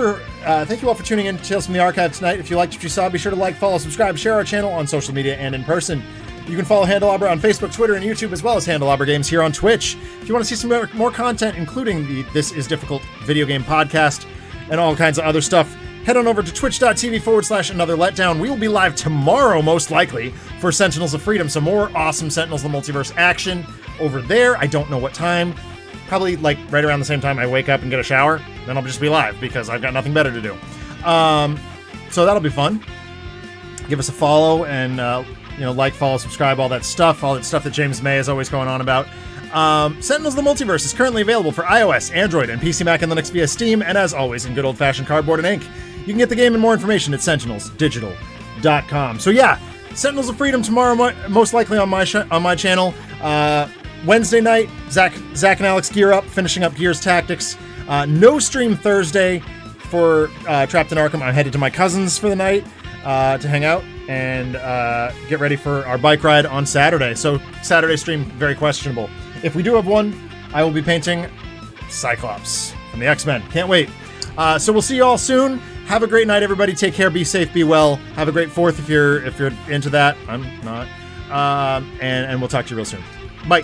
all for tuning in to Tales from the Archive tonight. If you liked what you saw, be sure to like, follow, subscribe, share our channel on social media and in person. You can follow Handelabra on Facebook, Twitter, and YouTube, as well as Handelabra Games here on Twitch. If you want to see some more content, including the This Is Difficult video game podcast and all kinds of other stuff, head on over to twitch.tv/Another Letdown. We will be live tomorrow, most likely, for Sentinels of Freedom. Some more awesome Sentinels of the Multiverse action over there. I don't know what time. Probably, like, right around the same time I wake up and get a shower. Then I'll just be live, because I've got nothing better to do. So that'll be fun. Give us a follow and, like, follow, subscribe, all that stuff that James May is always going on about. Sentinels of the Multiverse is currently available for iOS, Android, and PC, Mac, and Linux via Steam, and as always, in good old-fashioned cardboard and ink. You can get the game and more information at sentinelsdigital.com. So yeah, Sentinels of Freedom tomorrow, most likely on my channel. Wednesday night, Zach and Alex gear up, finishing up Gears Tactics. No stream Thursday for Trapped in Arkham. I'm headed to my cousin's for the night to hang out and get ready for our bike ride on Saturday. So Saturday stream, very questionable. If we do have one, I will be painting Cyclops from the X-Men. Can't wait. So we'll see you all soon. Have a great night, everybody. Take care. Be safe. Be well. Have a great 4th if you're into that. I'm not. And we'll talk to you real soon. Bye.